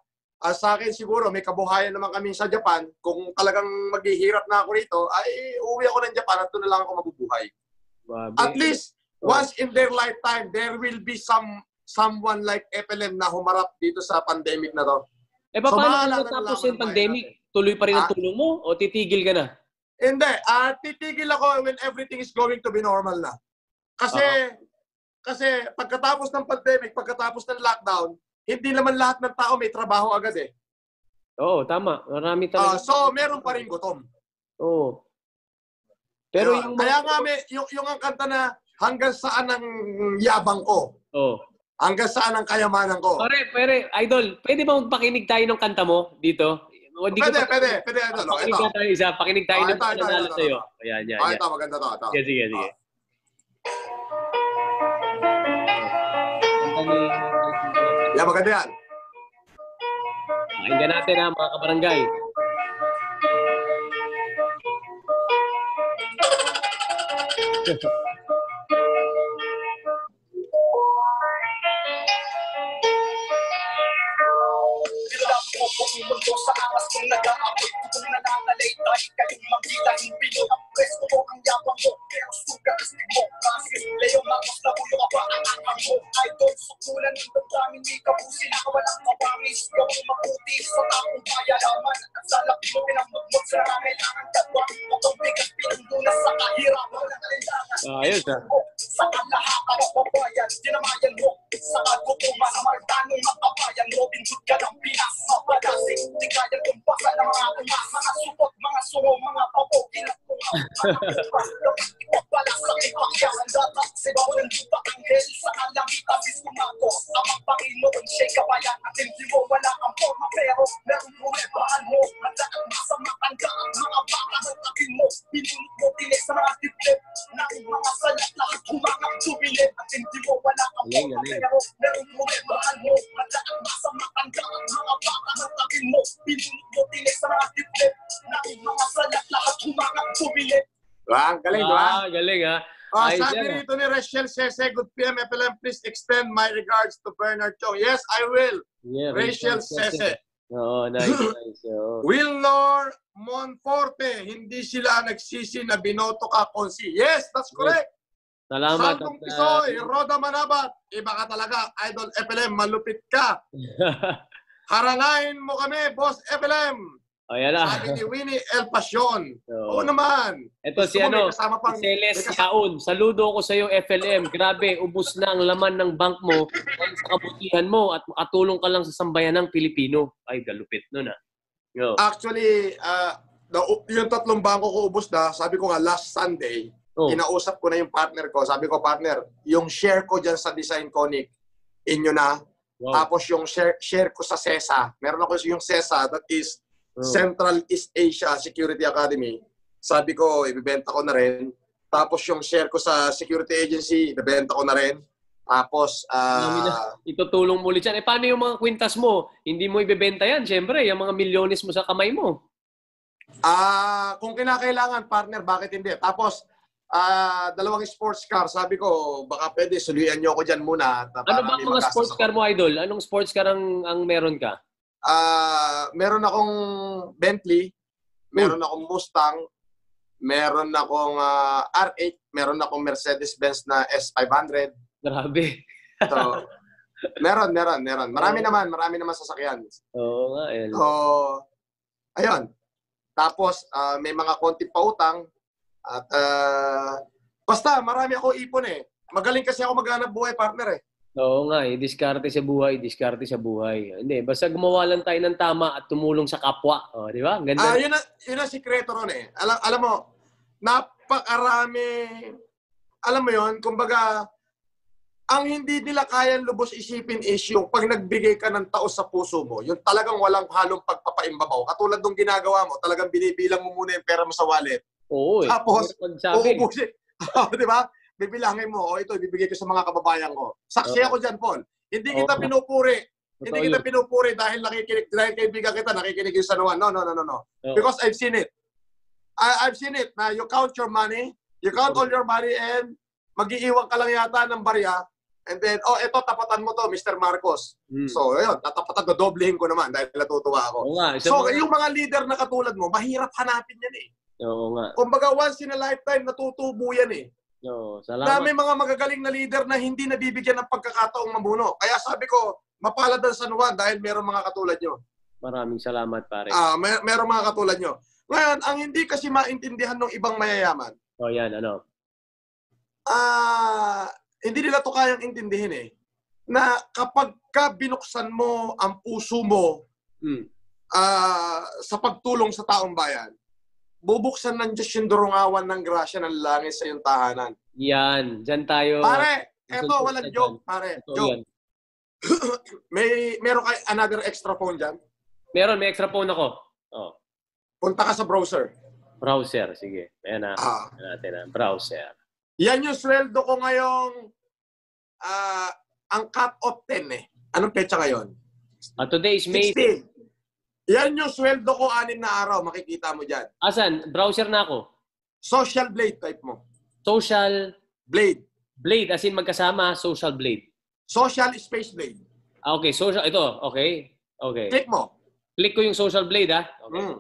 sa akin siguro, may kabuhayan naman kami sa Japan. Kung talagang maghihirap na ako rito, ay uuwi ako ng Japan at doon na lang ako mabubuhay. Grabe. At least, once in their lifetime, there will be someone like FLM na humarap dito sa pandemic na to. Paano bahala kung na tapos lang yung pandemic? Tuloy pa rin ang tulong mo? O titigil ka na? Hindi. Titigil ako when everything is going to be normal na. Kasi pagkatapos ng pandemic, pagkatapos ng lockdown, hindi naman lahat ng tao may trabaho agad eh. Oo, tama. Marami talaga. So, meron pa rin gutom. Oo. Pero yung... Kaya nga yung ang kanta na hanggang saan ang yabang ko. Oo. Hanggang saan ang kayamanan ko. Pare, idol, pwede ba magpakinig tayo ng kanta mo dito? Pwede, idol. Pakinig tayo isa. Pakinig tayo ng nanalo sa'yo. Ayan. Ito, maganda to. Sige. Yan, maganda yan. Pakinggan natin ha, mga kabarangay. Mundo sa aras kong nag-aabot kung nananalaytay kayong magkitahing pino ang presko mo ang yabang mo pero sugar istig mo Francis Leo Marcos na bulo ka pa ang akang mo idol sukulan ng damdamin di ka pusin na walang kapamis gawin mabuti sa taong payalaman at sa labi mo pinamugmog sa kailangan kapwa matong bigat pinundunas sa kahirapan ng kalindangan Ayos ha. sa kalahakan ng babayan dinamayan mo sa kagutuman ang martanong makabayan Robin Hood ka ng Pinas mapalasik di kaya tumpasa ng mga tumas mga supot, mga sungo, mga pabo ginagpungaw ipagpala sa ipakyaw ang data sibaw ng lupa anghel sa alamita biskumako ang Panginoon siya'y kabayan at hindi mo wala ang forma pero meron puwebahan mo nagdaan sa matanda ang mga baka ng akin mo pinunod mo tinig sa mga dibdib ng mga salat lahat humangap tubilid at hindi mo wala ang forma pero meron puwebahan mo nagdaan sa matanda ang mga baka ng akin mo pinunod mo tinig sa mga dibdib ng mga salat lahat humangap tubilid. Galing, di ba? Galing ha. Sabi rito ni Rachel Sese, good PM, FLM, please extend my regards to Bernard Chong. Yes, I will. Yeah, Rachel Sese. Oo, nice. Wilnor Monforte, hindi sila nagsisi na binoto ka konsi. Yes, that's correct. Salamat. Santong Pisoy, Roda Manabat, iba ka talaga. Idol FLM, malupit ka. Harangain mo kami, Boss FLM. Ayan na. Sabi ni Winnie El Pasion. Oo naman. Ito si Celes Yaon. Saludo ko sa iyo, FLM. Grabe, ubos na ang laman ng bank mo sa kabutihan mo at makatulong ka lang sa sambayanang Pilipino. Ay, galupit nun ah. Yo. Actually, yung tatlong bangko ko ubos na, sabi ko nga last Sunday, kinausap ko na yung partner ko. Sabi ko, partner, yung share ko dyan sa Design Conic, inyo na. Wow. Tapos yung share ko sa CESA. Meron ako yung CESA, that is Central East Asia Security Academy. Sabi ko, ibibenta ko na rin. Tapos yung share ko sa security agency, ibibenta ko na rin. Tapos, itutulong mo ulit yan. Paano yung mga kwintas mo? Hindi mo ibibenta yan, syempre. Yung mga milyones mo sa kamay mo. Kung kinakailangan, partner, bakit hindi? Tapos, dalawang sports car. Sabi ko, baka pwede, suluyan nyo ako dyan muna. Ano ba ang mga sports car mo, Idol? Anong sports car ang meron ka? Meron akong Bentley, meron akong Mustang, meron akong R8, meron akong Mercedes-Benz na S500. Grabe. So, meron. Marami naman sasakyan. Oo nga, So, ayun. Tapos, may mga konti pautang. At basta, marami ako ipon eh. Magaling kasi ako maghanap buhay, partner eh. Oo nga, diskarte sa buhay, diskarte sa buhay. Hindi, basta gumawa lang tayo ng tama at tumulong sa kapwa. Oh, di ba? Ang ganda. Yun ang sikreto ron eh. Alam mo, napakarami, alam mo yun, kumbaga, ang hindi nila kayang lubos isipin is yung pag nagbigay ka ng taos sa puso mo, yung talagang walang halong pagpapaimbabaw. Katulad nung ginagawa mo, talagang binibilang mo muna yung pera mo sa wallet. Oo eh. Tapos, Pagsabi. uubusin. Di ba? Bibilangin mo, ito, ibibigay ko sa mga kababayan ko. Saksi ako dyan, Paul. Hindi kita pinupuri. Hindi kita pinupuri dahil nakikinig, dahil kaibigan kita, nakikinig yung sanuan. No. Because I've seen it. I've seen it na you count your money, you count all your money and mag-iiwan ka lang yata ng barya. And then, ito, tapatan mo to, Mr. Marcos. So, ayun, tatapatan ko, doblehin ko naman dahil natutuwa ako. So, yung mga leader na katulad mo, mahirap hanapin yan eh. Oo nga. Kumbaga, once in a lifetime, natutubo yan eh. Oo, salamat. May mga magagaling na leader na hindi nabibigyan ng pagkakataong mamuno. Kaya sabi ko, mapalad ang San Juan dahil merong mga katulad nyo. Maraming salamat, pare. Merong mga katulad nyo. Ngayon, ang hindi kasi maintindihan ng ibang mayayaman, yan, ano? hindi nila to kayang intindihin eh, na kapag ka binuksan mo ang puso mo sa pagtulong sa taong bayan, bubuksan ng Diyos yung durungawan ng grasya ng langit sa iyong tahanan. Yan, dyan tayo. Pare, eto, walang joke, pare. Joke. Meron kayo another extra phone dyan? Meron, may extra phone ako. Oh. Punta ka sa browser. Browser, sige. Ayan na. Browser. Yan yung sweldo ko ngayong ang cut-off 10 eh. Anong petsa ngayon? Today is May 16. Yan yung sweldo ko 6 na araw. Makikita mo dyan. Asan? Browser na ako. Social Blade type mo. Social Blade. Blade, as in magkasama, Social Blade. Social Space Blade. Okay, social. Ito, okay. Click mo. Click ko yung Social Blade, ha? Okay.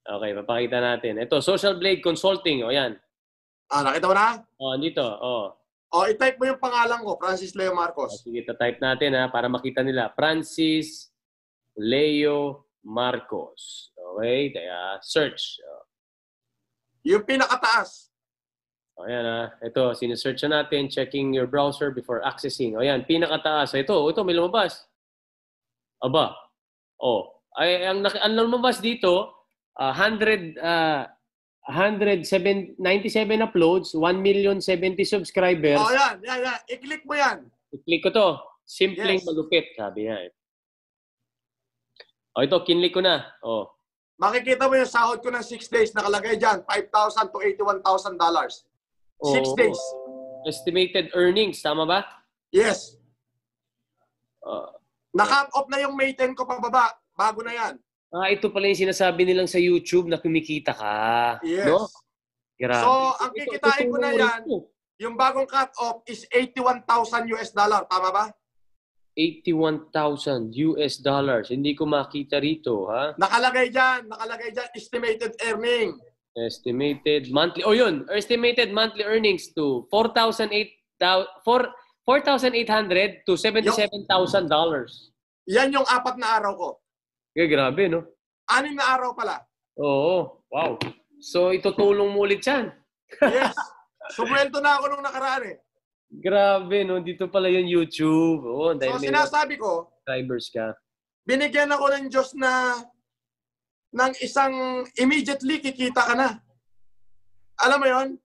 Okay, papakita natin. Ito, Social Blade Consulting. O, yan. Nakita mo na? Dito. I-type mo yung pangalan ko, Francis Leo Marcos. Sige, type natin ha, para makita nila. Francis Leo Marcos. Okay, kaya search. Yung pinakataas. Ayan ha. Ito, sinesearch na natin. Checking your browser before accessing. Ayan, pinakataas. Ito, may lumabas. Aba. Ang lumabas dito, 97 uploads, 1,070,000 subscribers. Yan. I-click mo yan. I-click ko to. Simpleng malupit, sabi niya. Ito, kinlik ko na. Makikita mo yung sahod ko ng 6 days. Nakalagay dyan, $5,000 to $81,000. 6 days. Estimated earnings, tama ba? Yes. Na-cut off na yung May 10 ko pababa. Bago na yan. Ito pala yung sinasabi nilang sa YouTube na kumikita ka. Yes. No? Grabe. So, ang kikitain ko na yan, yung bagong cut-off is $81,000 US. Tama ba? $81,000 US. Hindi ko makita rito, ha? Nakalagay dyan, estimated earning. Estimated monthly. Yun. Estimated monthly earnings to $4,800 to $77,000. Yan yung 4 na araw ko. Grabe, no? 6 na araw pala. Oo. Wow. So, itutulong mo ulit yan. Yes. Sumweldo na ako nung nakaraan eh. Grabe, no? Dito pala yung YouTube. So, sinasabi ko, subscribers ka. Binigyan ako ng Diyos ng isang immediately kikita ka na. Alam mo yon?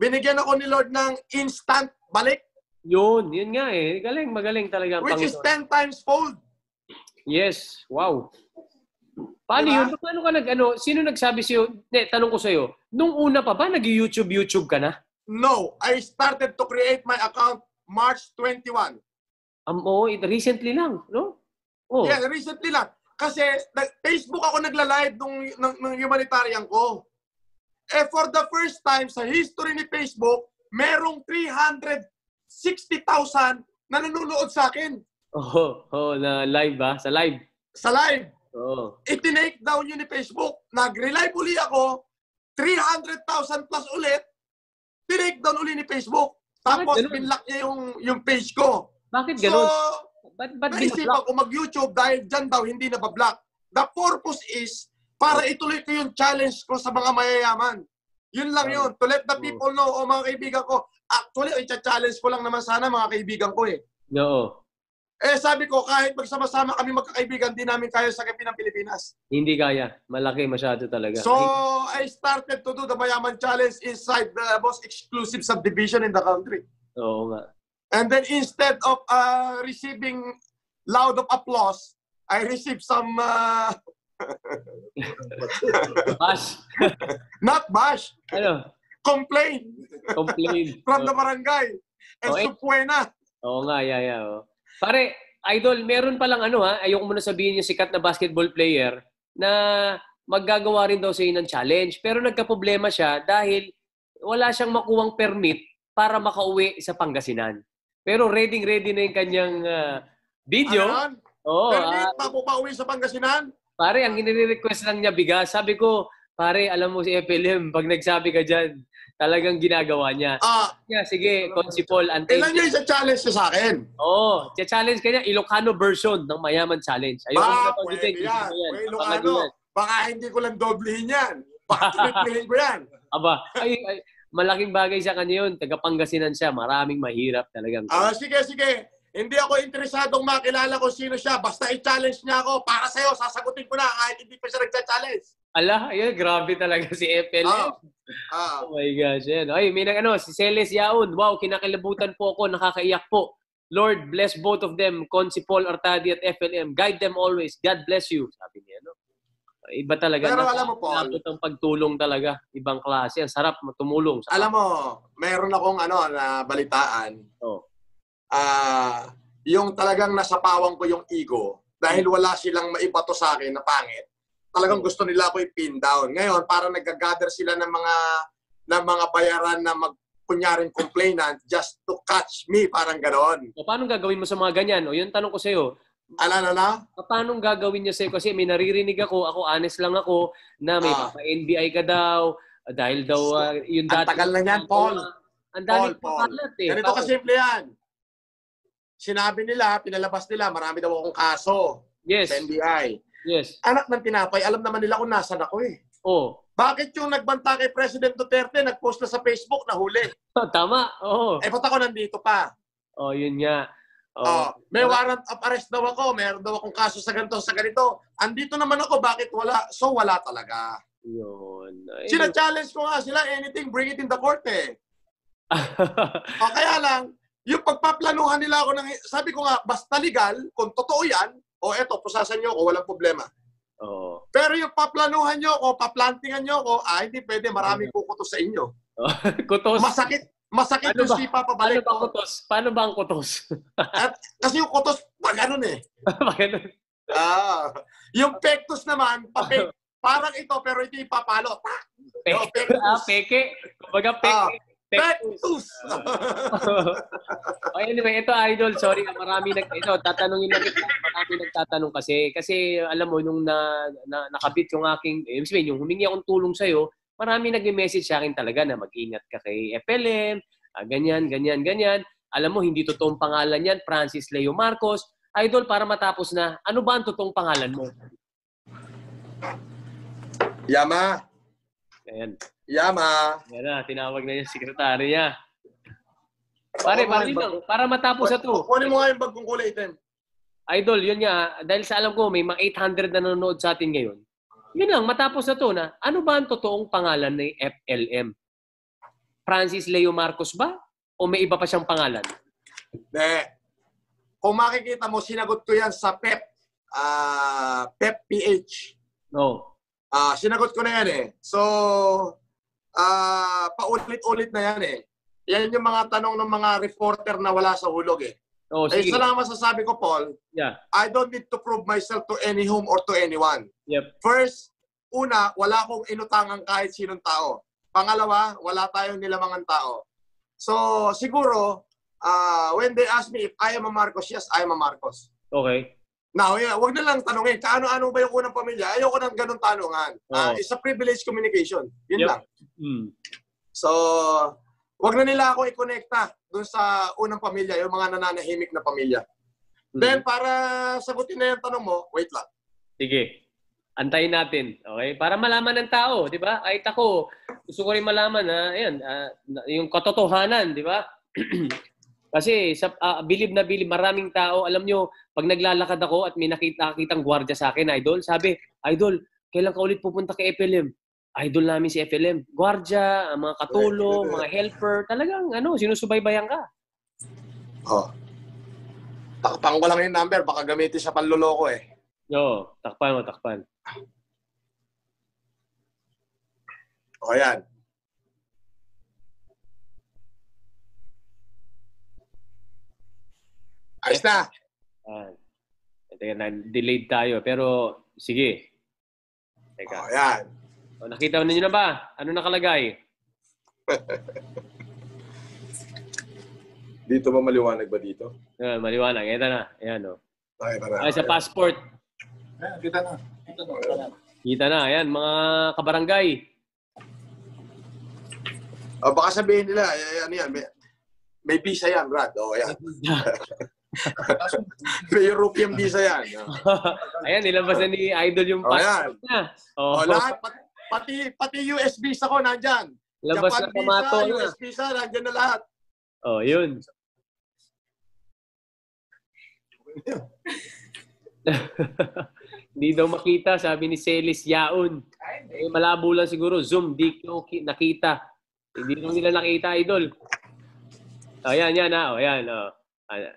Binigyan ako ni Lord ng instant balik. Yun nga eh. Magaling talaga ang Which Panginoon. is 10 times fold. Yes. Wow. Paano diba? yun? Paano ka sino nagsabi sa'yo? Tanong ko sa'yo, nung una pa ba nag-YouTube ka na? No. I started to create my account March 21. Recently lang, no? Yeah, recently lang. Kasi Facebook ako nagla-live nung humanitarian ko. For the first time sa history ni Facebook, merong 360,000 na nanonood sa akin. Na live ba? Sa live? Sa live. I-take down yun ni Facebook. Nag-relive uli ako. 300,000 plus ulit. Tinake down uli ni Facebook. Tapos pinlock niya yung page ko. Bakit ganun? So, naisipan ko mag-YouTube dahil dyan daw hindi nabablock. The purpose is para ituloy ko yung challenge ko sa mga mayayaman. Yun lang yun. To let the people know, o mga kaibigan ko. Actually, i-challenge ko lang naman sana mga kaibigan ko eh. Oo. Sabi ko, kahit magsama-sama kami magkakaibigan, di namin kaya sakipin ng Pilipinas. Hindi kaya. Malaki masyado talaga. So, I started to do the Mayaman Challenge inside the most exclusive subdivision in the country. Oo nga. And then instead of receiving loud of applause, I received some, Bash. not bash, Ano? complaint Complain. from the barangay. And Okay. Supuena. Oo nga, yeah. Oh. Pare, Idol, meron palang ayoko muna sabihin yung sikat na basketball player na maggagawa rin daw sa ng challenge. Pero nagka-problema siya dahil wala siyang makuwang permit para makauwi sa Pangasinan. Pero ready na yung kanyang video. Ano yun? Oo. Permit, pauwi sa Pangasinan? Pare, ang inire-request lang niya bigas. Sabi ko, pare, alam mo si FLM, pag nagsabi ka dyan, talagang ginagawa niya. Yeah, sige, Consi Paul, antay. Ilan niya yung challenge niya sa akin? Oo, challenge kanya Ilocano version ng Mayaman Challenge. Ayoko na Pwede yan. Pwede Ilocano. Baka hindi ko lang doblehin yan. Baka triplihin ko yan. Aba, ay, malaking bagay sa kanya yun. Taga-Pangasinan siya. Maraming mahirap talagang. Sige. Hindi ako interesadong makilala kung sino siya. Basta i-challenge niya ako. Para sa'yo, sasagutin ko na kahit hindi pa siya nagcha-challenge. Ala, ayun, grabe talaga si FLM. Oh my gosh, yan. Ay, may si Celes Yaon. Wow, kinakalibutan po ako. Nakakaiyak po. Lord, bless both of them. Consi Paul Artadi at FLM. Guide them always. God bless you. Sabi niya, no? Iba talaga. Pero alam mo, Paul. Napot ang pagtulong talaga. Ibang klase. Ang sarap tumulong. Alam mo, meron akong na balitaan. Yung talagang nasapawan ko yung ego dahil wala silang maibato sa akin na pangit. Talagang gusto nila ako i-pin down. Ngayon, parang nag-gather sila ng mga bayaran na kunyaring complainant just to catch me, parang gano'n. O, paano gagawin mo sa mga ganyan? O, yun tanong ko sa'yo. Ano? Paano gagawin niya sa'yo? Kasi may naririnig ako honest lang ako, na may NBI ka daw, dahil daw yung ang tagal na yan, Paul. Ang dami pakalat eh. Ganito kasimple yan. Sinabi nila, pinalabas nila, marami daw akong kaso sa NBI. Yes. Anak ng tinapay, alam naman nila kung nasan ako eh. Oh. Bakit yung nagbanta kay President Duterte, nag-post na sa Facebook na huli? Tama. Oo. Ba't ako nandito pa? Yun nga. May warrant of arrest daw ako, meron daw akong kaso sa ganito, sa ganito. Andito naman ako, bakit wala? So wala talaga. Yun. Sina-challenge ko nga sila, anything, bring it in the court eh. Kaya lang, yung pagpaplanuhan nila ako, sabi ko nga, basta legal, kung totoo yan, eto, pusasan nyo ako, walang problema. Pero yung paplanuhan nyo ako, paplantingan nyo ako, hindi pwede, maraming kukutos sa inyo. Kutos? Masakit yung sipa pabalik. Paano ba ang kutos? Kasi yung kutos, ganun eh. Ganun? Yung pectus naman, parang ito, pero ito ipapalo. Peke. Kumbaga peke. Pectus! Anyway, ito Idol, sorry, marami tatanungin lang kita, marami nagtatanong kasi alam mo nung nakabit yung aking yung humingi akong tulong sa iyo, marami nagme-message sa akin talaga na mag-ingat ka kay FLM, ganyan. Alam mo hindi totoong pangalan yan, Francis Leo Marcos. Idol, para matapos na, ano ba ang totoong pangalan mo? Yama. Ayan. Yama. Yan na, tinawag na yung sekretary niya. Pare, para matapos na to. Kunin mo nga yung bagong kulay item. Idol, yun nga. Dahil sa alam ko, may mga 800 na nanonood sa atin ngayon. Yun lang, matapos na to na, ano ba ang totoong pangalan ni FLM? Francis Leo Marcos ba? O may iba pa siyang pangalan? Kung makikita mo, sinagot ko yan sa PEP. PEP PH. No. Sinagot ko na yan eh. So, paulit-ulit na yan eh. Yan yung mga tanong ng mga reporter na wala sa hulog eh. Sige. Isa lang masasabi ko, Paul. Yeah. I don't need to prove myself to any whom or to anyone. Yep. First, una, wala akong inutangan kahit sinong tao. Pangalawa, wala tayong nilamangan tao. So, siguro, when they ask me if I am a Marcos, yes, I am a Marcos. Okay. Now, wag na lang tanungin, kaano-ano ba yung unang pamilya? Ayoko ng ganun tanungan. It's a privileged communication. Yun lang. So, wag na nila ako i-connecta dun sa unang pamilya, yung mga nananahimik na pamilya. Then, para sagutin na yung tanong mo, wait lang. Sige. Antayin natin. Okay? Para malaman ng tao, di ba? Kahit ako, gusto ko rin malaman na, ayan, yung katotohanan, di ba? Kasi, bilib na bilib, maraming tao, alam nyo, pag naglalakad ako at may nakitang gwardiya sa akin, Idol, sabi, Idol, kailan ka ulit pupunta kay FLM? Idol namin si FLM. Gwardiya, mga katulong, mga helper, talagang, sinusubaybayan ka. Oh. Takpan ko lang yung number, baka gamitin sa panloloko eh. Oo, takpan mo, takpan. O, yan. Ayos na. Teka, delayed tayo. Pero, sige. Teka. O, yan. Nakita mo ninyo na ba? Ano nakalagay? Dito ba maliwanag ba dito? Maliwanag. Ito na. Ayan, o. Nakita na. Ay, sa passport. Ayan, kita na. Kita na. Ayan, mga kabarangay. O, baka sabihin nila, ano yan, may visa yan, Brad. O, yan. May European visa yan. Ayan, nilabas na ni Idol yung passport na. O, lahat, pati US visa ko nandyan. Labas Japan na kamato visa, na. US visa, nandyan na lahat. Oh, yun. Hindi daw makita, sabi ni Celis Yaon. Malabo lang siguro. Zoom, di ko nakita. Hindi lang nila nakita, Idol. Ayan, yan ha. Ayan, ayan.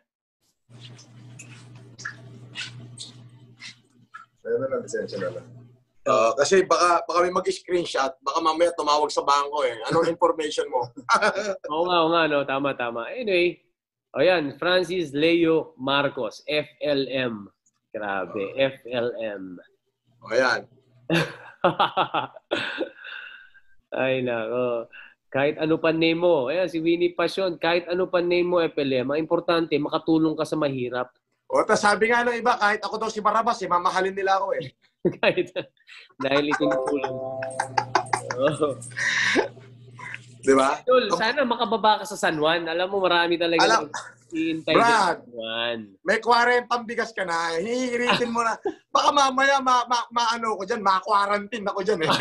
Ayun na lang, lisensya na lang. Kasi baka may mag-screenshot, baka mamaya tumawag sa bangko eh. Anong information mo? Oo nga, no? Tama. Anyway, ayan, Francis Leo Marcos, FLM. Grabe, FLM. O, ayan. Ay, nako. Kahit ano pa name mo. Ayan, si Winnie Passion, kahit ano pa name mo, FLM, ang importante, makatulong ka sa mahirap. O, tas sabi nga ng iba, kahit ako daw si Barabas, mamahalin nila ako eh. Kahit, dahil itinutulong. Oh. Di ba? Idol, sana makababa ka sa San Juan. Alam mo, marami talaga iintay sa Brad, San Juan. may 40 bigas ka na, hihiritin mo na. Baka mamaya maano ko dyan, ma-quarantine ako dyan eh.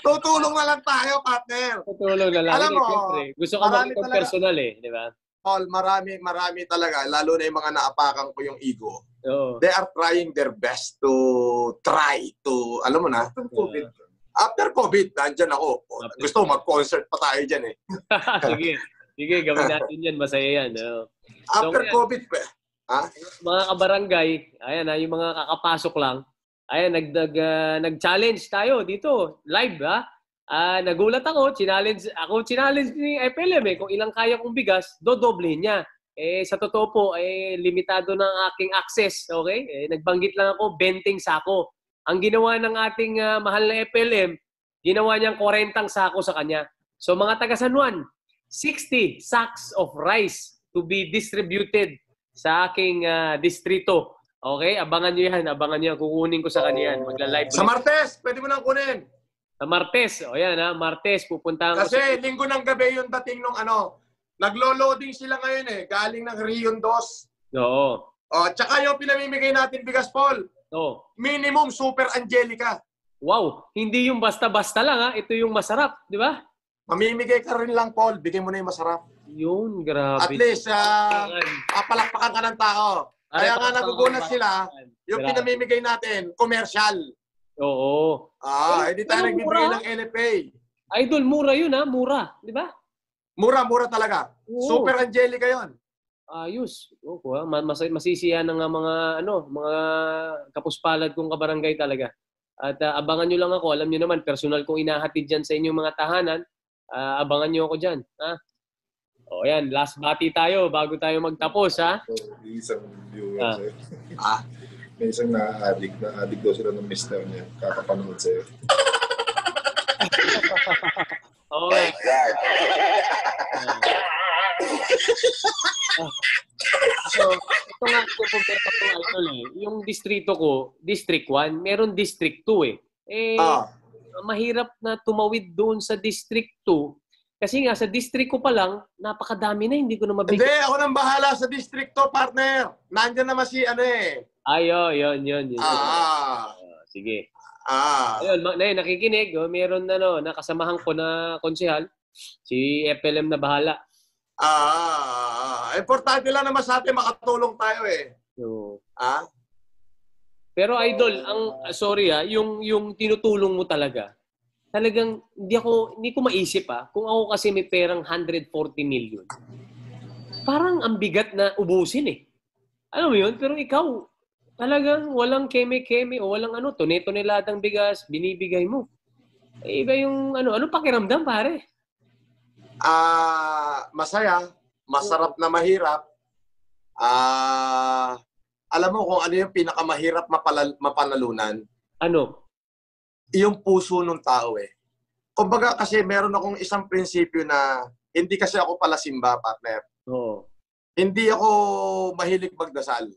Tutulong na lang tayo, partner. Tutulong na lang. Alam mo, Siyempre, gusto ko marami makita talaga. personal eh. Di ba? Paul, marami talaga, lalo na yung mga naapakan ko yung ego. Oo. They are trying their best to alam mo na, COVID. after COVID, nandyan ako. Gusto ko mag-concert pa tayo dyan eh. Sige, gawin natin yan. Masaya yan. After COVID pa. Mga kabarangay, ayan yung mga kakapasok lang, ayan, nag-challenge tayo dito, live ha. Nagulat ako, challenge ni FLM eh, kung ilang kaya kong bigas, dodoblihin niya. Sa totoo po, limitado ng aking access, okay? Nagbanggit lang ako, 20 sako. Ang ginawa ng ating mahal na FLM, ginawa niyang 40 sako sa kanya. So mga taga San Juan, 60 sacks of rice to be distributed sa aking distrito. Okay? Abangan niyo yan. Kukunin ko sa kanya yan. Magla-live. Sa Martes, pwede mo nang kunin. Sa Martes. O yan ha. Martes, pupuntahan ko. Kasi linggo ng gabi yung dating nung naglo-loading sila ngayon eh. Galing ng Rion 2. Oo. Tsaka yung pinamimigay natin bigas, Paul. Oo. Minimum Super Angelica. Wow. Hindi yung basta-basta lang ha. Ito yung masarap. Di ba? Mamimigay ka rin lang, Paul. Bigay mo na yung masarap. Yun, grabe. At least, papalakpakan ka ng tao. Kaya nga nagugulat sila, yung pinamimigay natin, commercial. Oo. Hindi tayo nagbibigay ng NFA. Idol, mura yun ha. Mura. Di ba? Mura talaga. Oo. Super Angelica yon. Ayos. Masisiya ng mga kapuspalad kong kabarangay talaga. At abangan nyo lang ako. Alam nyo naman, personal kong inahatid dyan sa inyong mga tahanan. Abangan nyo ako dyan. Ha? O yan, last bati tayo bago tayo magtapos. Ha? So, isang viewer sa'yo. May isang na-addict daw sila ng mister niya. Kakapanood sa'yo. Okay. So, ito nga yung problema ko, Idol eh. Yung distrito ko, District 1, meron District 2 eh. Mahirap na tumawid doon sa District 2 kasi nga sa District ko pa lang, napakadami na, hindi ko na mabigay. Hindi, ako nang bahala sa District 2, partner. Nandyan naman si yun. Yun. Sige. Ayun, nakikinig. Oh, meron nakasamahan ko na konsehal. Si FLM na bahala. Importante lang naman sa atin makatulong tayo eh. So, Ah? pero idol, sorry yung tinutulong mo talagang hindi ko maisip kung ako kasi may perang 140 million. Parang ang bigat na ubusin eh. Alam mo yun? Pero ikaw, talagang walang keme-keme o walang tone-toneladang bigas, binibigay mo. Iba yung ano pakiramdam pare? Masaya, masarap na mahirap. Alam mo kung ano yung pinakamahirap mapanalunan? Ano? Yung puso ng tao eh. Kumbaga kasi meron akong isang prinsipyo na hindi kasi ako palasimba, partner. Oo. Hindi ako mahilig magdasal.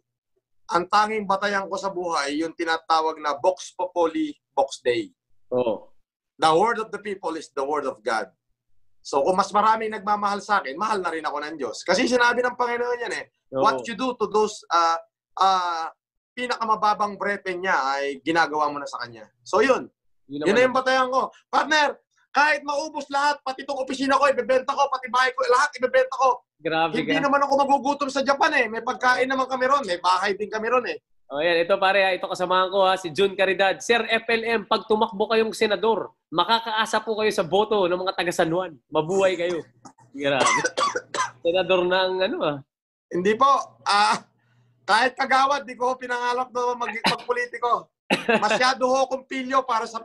Ang tanging batayan ko sa buhay, yung tinatawag na Vox Populi, Vox Dei. Oo. The word of the people is the word of God. So kung mas maraming nagmamahal sa akin, mahal na rin ako ng Diyos. Kasi sinabi ng Panginoon yan eh, what you do to those pinakamababang breath niya ay ginagawa mo na sa Kanya. So yun na yung batayan ko. Partner, kahit maubos lahat, pati itong opisina ko, ibebenta ko, pati bahay ko, lahat ibebenta ko. Grabe Hindi ka. naman ako magugutom sa Japan eh. May pagkain naman kami ron. May bahay din kami ron eh. Oh, yan. Ito pare, ito kasamahan ko si Jun Caridad. Sir FLM, pag tumakbo kayong senador, makakaasa po kayo sa boto ng mga taga San Juan. Mabuhay kayo. Grabe. Senador ng Hindi po. Kahit kagawad, di ko pinangalap na magpolitiko. Masyado ho akong pilyo para sa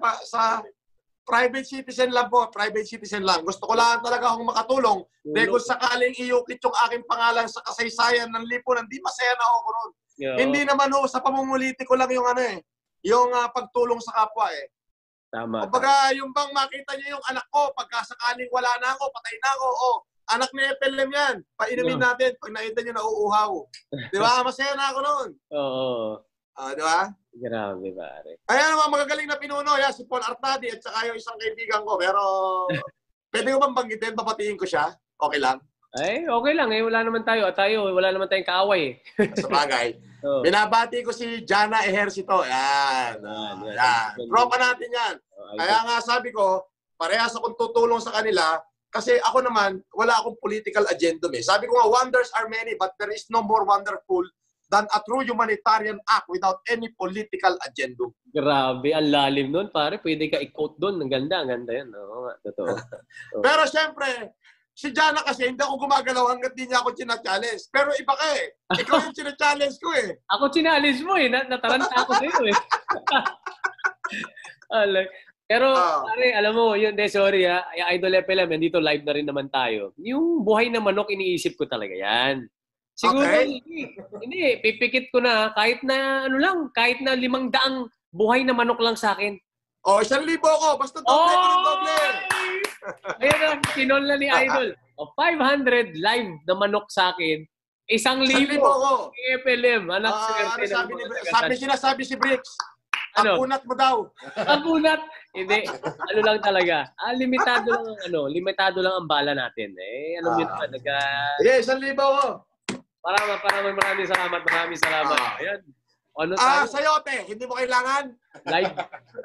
private citizen lang po. Private citizen lang. Gusto ko lang talaga akong makatulong. Dahil kung sakaling iukit yung aking pangalan sa kasaysayan ng lipunan, di masaya na ako ron. Hindi naman ho, sa pamumulitiko lang yung yung pagtulong sa kapwa eh. Tama. Kumbaga, yung bang makita niyo yung anak ko, pagka sakaling wala na ako, patay na ako, anak ni FLM yan. Painumin natin pag nakita niyo nauuhaw. Di ba? Masaya na ako noon. Oo. Di ba? Grabe, pare. Ayan mga magagaling na pinuno. Yan, si Paul Artadi at saka yung isang kaibigan ko. Pero, pwede ko bang banggitin? Papatiin ko siya? Okay lang? Ay, okay lang eh. Wala naman tayo. Wala naman tayong kaaway eh. Sa bagay. Binabati ko si Jana Ejercito. Yan. Tropa natin yan. Kaya nga sabi ko, parehas akong tutulong sa kanila kasi ako naman, wala akong political agenda eh. Sabi ko nga, wonders are many but there is no more wonderful than a true humanitarian act without any political agenda. Grabe, ang lalim nun, pare. Pwede ka i-quote doon. Ang ganda yan. Oo nga, totoo. Pero syempre, si Jana kasi hindi ako gumagalaw hanggat di niya ako china-challenge. Pero iba ka eh. Ikaw yung china-challenge ko eh. Ako challenge mo eh. Nataranta ako sa iyo eh. Pero, pare, alam mo, sorry Idol FLM, dito live na rin naman tayo. Yung buhay na manok, iniisip ko talaga yan. Siguro, hindi, pipikit ko na kahit na kahit na 500 buhay na manok lang sa akin. 1,000 ko. Basta doble ko ng doble. Ayun ang kinol na ni Idol. 500 live na manok sa akin. 1,000 ko. FLM. Anak sinasabi si Bricks. Ano? Ang punat mo daw. Ang punat? Hindi. Lang talaga. Limitado lang ang bala natin. Alam niyo naman. Sige, 1,000 ko. Maraming salamat. Ayan. Sayote, hindi mo kailangan?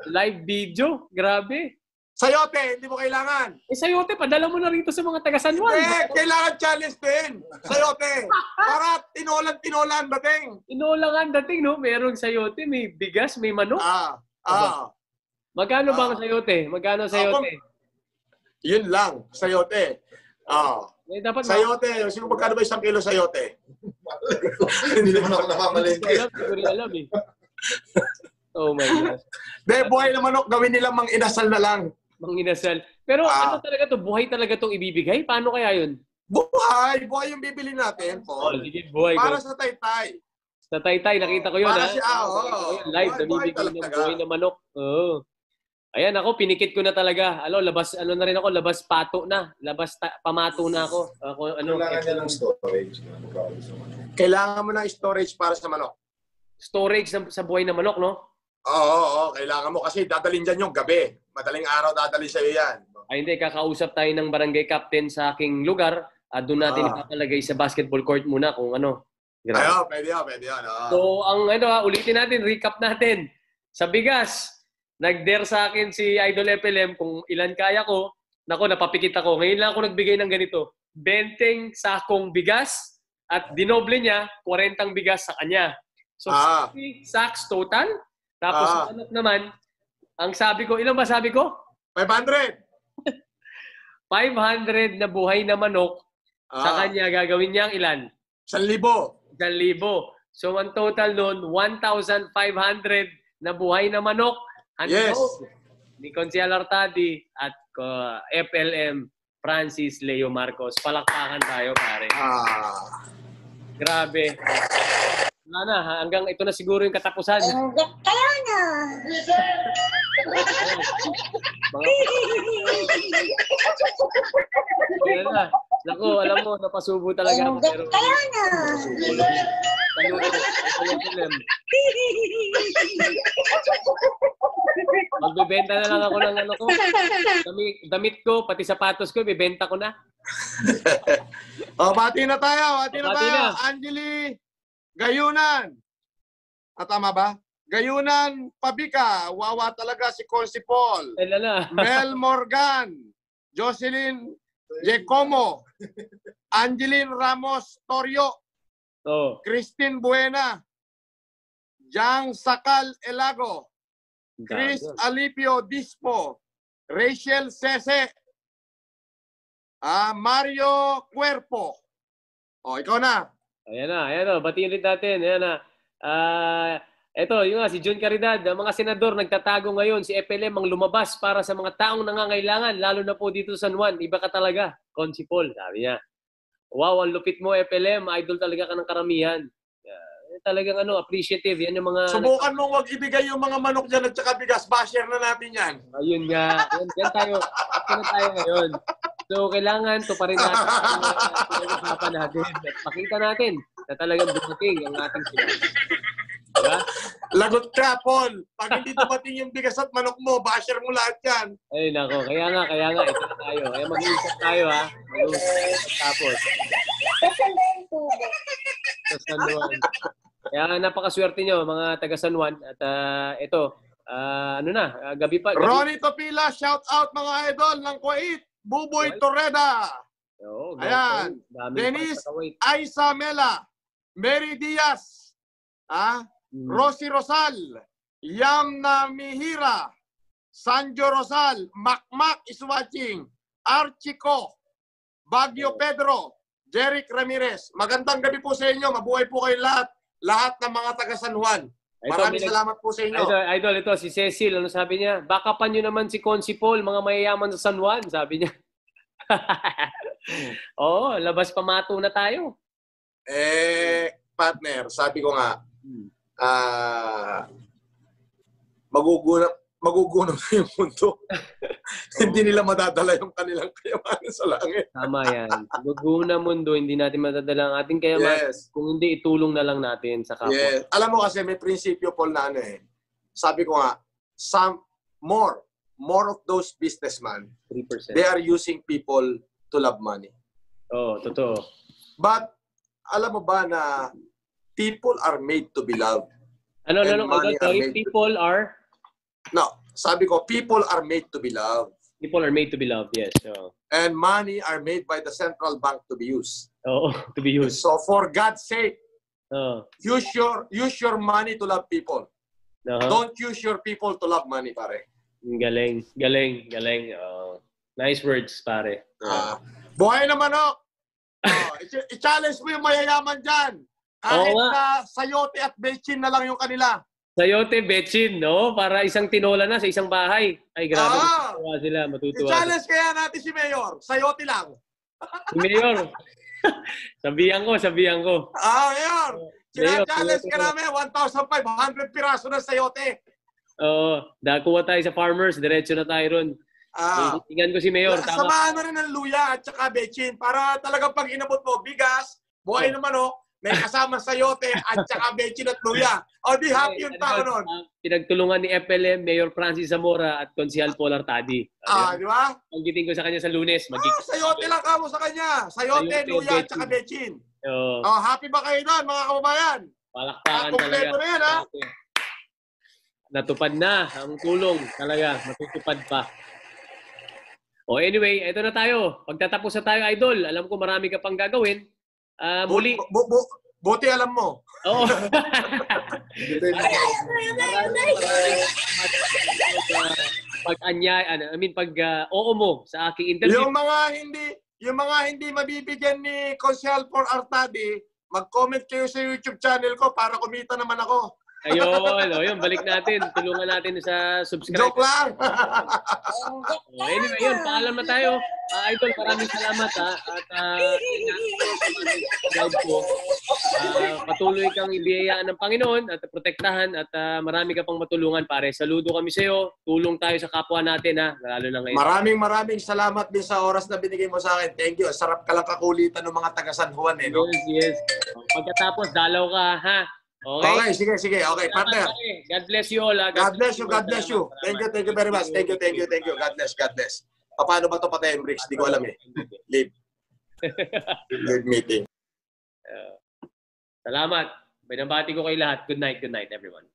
Live video? Grabe. Sayote, hindi mo kailangan? Sayote, padala mo na rito sa mga taga San Juan. Kailangan challenge din. Sayote. Para tinolan dating. Tinolan dating, no? Merong sayote, may bigas, may manok. Magkano ba ang sayote? Yun lang, sayote. Dapat sayote. Siguro magkano ba 1 kilo sayote? Hindi naman ako nakamalengke. Siguro alam eh. Oh my gosh. Buhay na manok, gawin nilang mang-inasal na lang. Mang-inasal. Pero ano talaga to? Buhay talaga tong ibibigay? Paano kaya yun? Buhay yung bibili natin, Paul. Sige, buhay. Para sa Taytay. Sa Taytay, nakita ko yun para live, namibigay ng buhay na manok. Ayan ako, pinikit ko na talaga. Labas pato na. Pamato na ako. Kailangan niya ng storage. Kailangan mo ng storage para sa manok. Storage sa buhay na manok, no? Oo. Kailangan mo kasi dadalhin dyan yung gabi. Madaling araw dadalhin sa'yo yan. Ay hindi, kakausap tayo ng barangay captain sa aking lugar. Doon natin ipapalagay sa basketball court muna kung ano. Pwede yun. So, ulitin natin, recap natin. Sa bigas, Nag-dare sa akin si Idol FLM kung ilan kaya ko. Nako, napapikit ako. Ngayon lang ako nagbigay ng ganito. 20 sakong bigas at dinoble niya, 40 bigas sa kanya. So, 60 sacks total. Tapos, manok naman, ang sabi ko, ilan ba sabi ko? 500. 500 na buhay na manok. Sa kanya, gagawin niya ang ilan? 1,000. 1,000. So, ang total nun, 1,500 na buhay na manok. Yes. Ni Consiel Artadi at FLM Francis Leo Marcos. Palakpakan tayo, pare. Grabe. Wala na, hanggang ito na siguro yung katapusan. Inggit kayo na. Ayan na. Naku, alam mo, napasubo talaga ako. Inggit kayo na. Magbebenta na lang ako ng ano ko. Damit ko, pati sapatos ko, bibenta ko na. Bati na tayo. Bati na Bati tayo. na. Angeli Gayunan. Tama ba? Gayunan Pabika. Wawa talaga si Consi Paul. Lala. Mel Morgan. Jocelyn Giacomo. Angeline Ramos Torio. Oh. Christine Buena. Jang Sakal Elago. Chris Alipio Dispo. Rachel Sese. Mario Cuerpo. Ikaw na. Ayan na. Batiin rin natin. Ayan na. Ito, yung nga, si John Caridad. Ang mga senador nagtatago ngayon. Si FLM ang lumabas para sa mga taong nangangailangan. Lalo na po dito sa San Juan. Iba ka talaga. Consi Paul, sabi niya. Wow, ang lupit mo, FLM. Idol talaga ka ng karamihan. Talagang appreciative. Yan yung mga... Subukan mong wag ibigay yung mga manok dyan at saka bigas. Basher na natin yan. Ayun nga. Yan tayo. Ito na tayo ngayon. So, kailangan tuparin natin ang usapan natin. At pakita natin na talagang dumating ang ating sinabi. Diba? Lagot ka, Paul. Pag hindi dumating yung bigas at manok mo, basher mo lahat yan. Ay, nako. Kaya nga. Ito na tayo. Kaya mag-iisip tayo, ha? Mag-iisip tapos. Saan ba yung tubig? Sa San Juan. Kaya napakaswerte nyo, mga taga San Juan. At ito, gabi pa. Ronnie Topila, shout out mga idol ng Kuwait. Buboy Torreda. Oo, Ayan. Denise Aisa Mela. Mary Diaz. Rosie Rosal. Yam Namihira. Sanjo Rosal. Makmak is watching. Archico. Baguio Pedro. Jeric Ramirez. Magandang gabi po sa inyo. Mabuhay po kayo lahat. Lahat ng mga taga San Juan. Maraming salamat po sa inyo. Idol, ito si Cecil. Ano sabi niya? Backupan nyo naman si Consi Paul, mga mayayaman sa San Juan, sabi niya. Oo, labas pamato na tayo. Partner, sabi ko nga, magugunaw na yung mundo. Hindi nila madadala yung kanilang kayamanan sa langit. Tama yan. Guguna mundo, hindi natin madadala ang ating kayamanan. Yes. Kung hindi, itulong na lang natin sa kapwa. Yes. Alam mo kasi may prinsipyo, Paul, na sabi ko nga, more of those businessmen, 3%. they are using people to love money. Oo, totoo. But, alam mo ba na people are made to be loved? People are? No, sabi ko, people are made to be loved. People are made to be loved, yes. So. And money are made by the central bank to be used. Oo, to be used. So for God's sake, Oh. use your money to love people. Uh-huh. Don't use your people to love money, pare. Galing. Nice words, pare. Buhay na manok! I-challenge mo yung mayayaman dyan. Kahit na sayote at bechin na lang yung kanila. Sayote, bechin, no? Para isang tinola na sa isang bahay. Ay, grabe. Matutuwa. I-challenge kaya natin si Mayor. Sayote lang. Si Mayor. Sabihan ko. Mayor. Sina-challenge ka namin. 1,500 piraso ng sayote. Oo. Kuha tayo sa farmers. Diretso na tayo ron. Tingnan ko si Mayor. Samahan na rin ng luya at saka bechin para talagang pag inabot mo, bigas, buhay na manok, may kasama sayote at saka bechin at luya. O di happy yung tao nun. Pinagtulungan ni FLM, Mayor Francis Zamora at Consiel Paul Artadi. Di ba? Paggiting ko sa kanya sa Lunes. Sayote lang kamo sa kanya. Sayote, luya at saka bechin. Happy ba kayo doon, mga kababayan? Palakpakan talaga. Kompleto na yan, ha? Natupad na ang tulong. Talaga, matutupad pa. O anyway, ito na tayo. Pagtatapos na tayo, Idol. Alam ko marami ka pang gagawin. Muli. Buti alam mo. Oo. Oo mo sa aking interview. Yung mga hindi mabibigyan ni Consyal for Artadi, mag-comment kayo sa YouTube channel ko para kumita naman ako. Ayun, balik natin. Tulungan natin sa subscribe. Joke lang! Anyway, yun, paalam na tayo. Idol, maraming salamat ha. At patuloy kang ibiyayaan ng Panginoon at protektahan at marami ka pang matulungan, pare. Saludo kami sa iyo. Tulong tayo sa kapwa natin ha, lalo na ngayon. Maraming salamat din sa oras na binigay mo sa akin. Thank you. Sarap ka lang kakulitan ng mga taga San Juan eh. No? Yes. Pagkatapos, dalaw ka ha. Okay, sige. Okay, partner. God bless you all. God bless you. Thank you very much. Thank you. God bless. Paano ba ito patayin, Bricks? Di ko alam eh. Leave meeting. Salamat. Binabati ko kay lahat. Good night, everyone.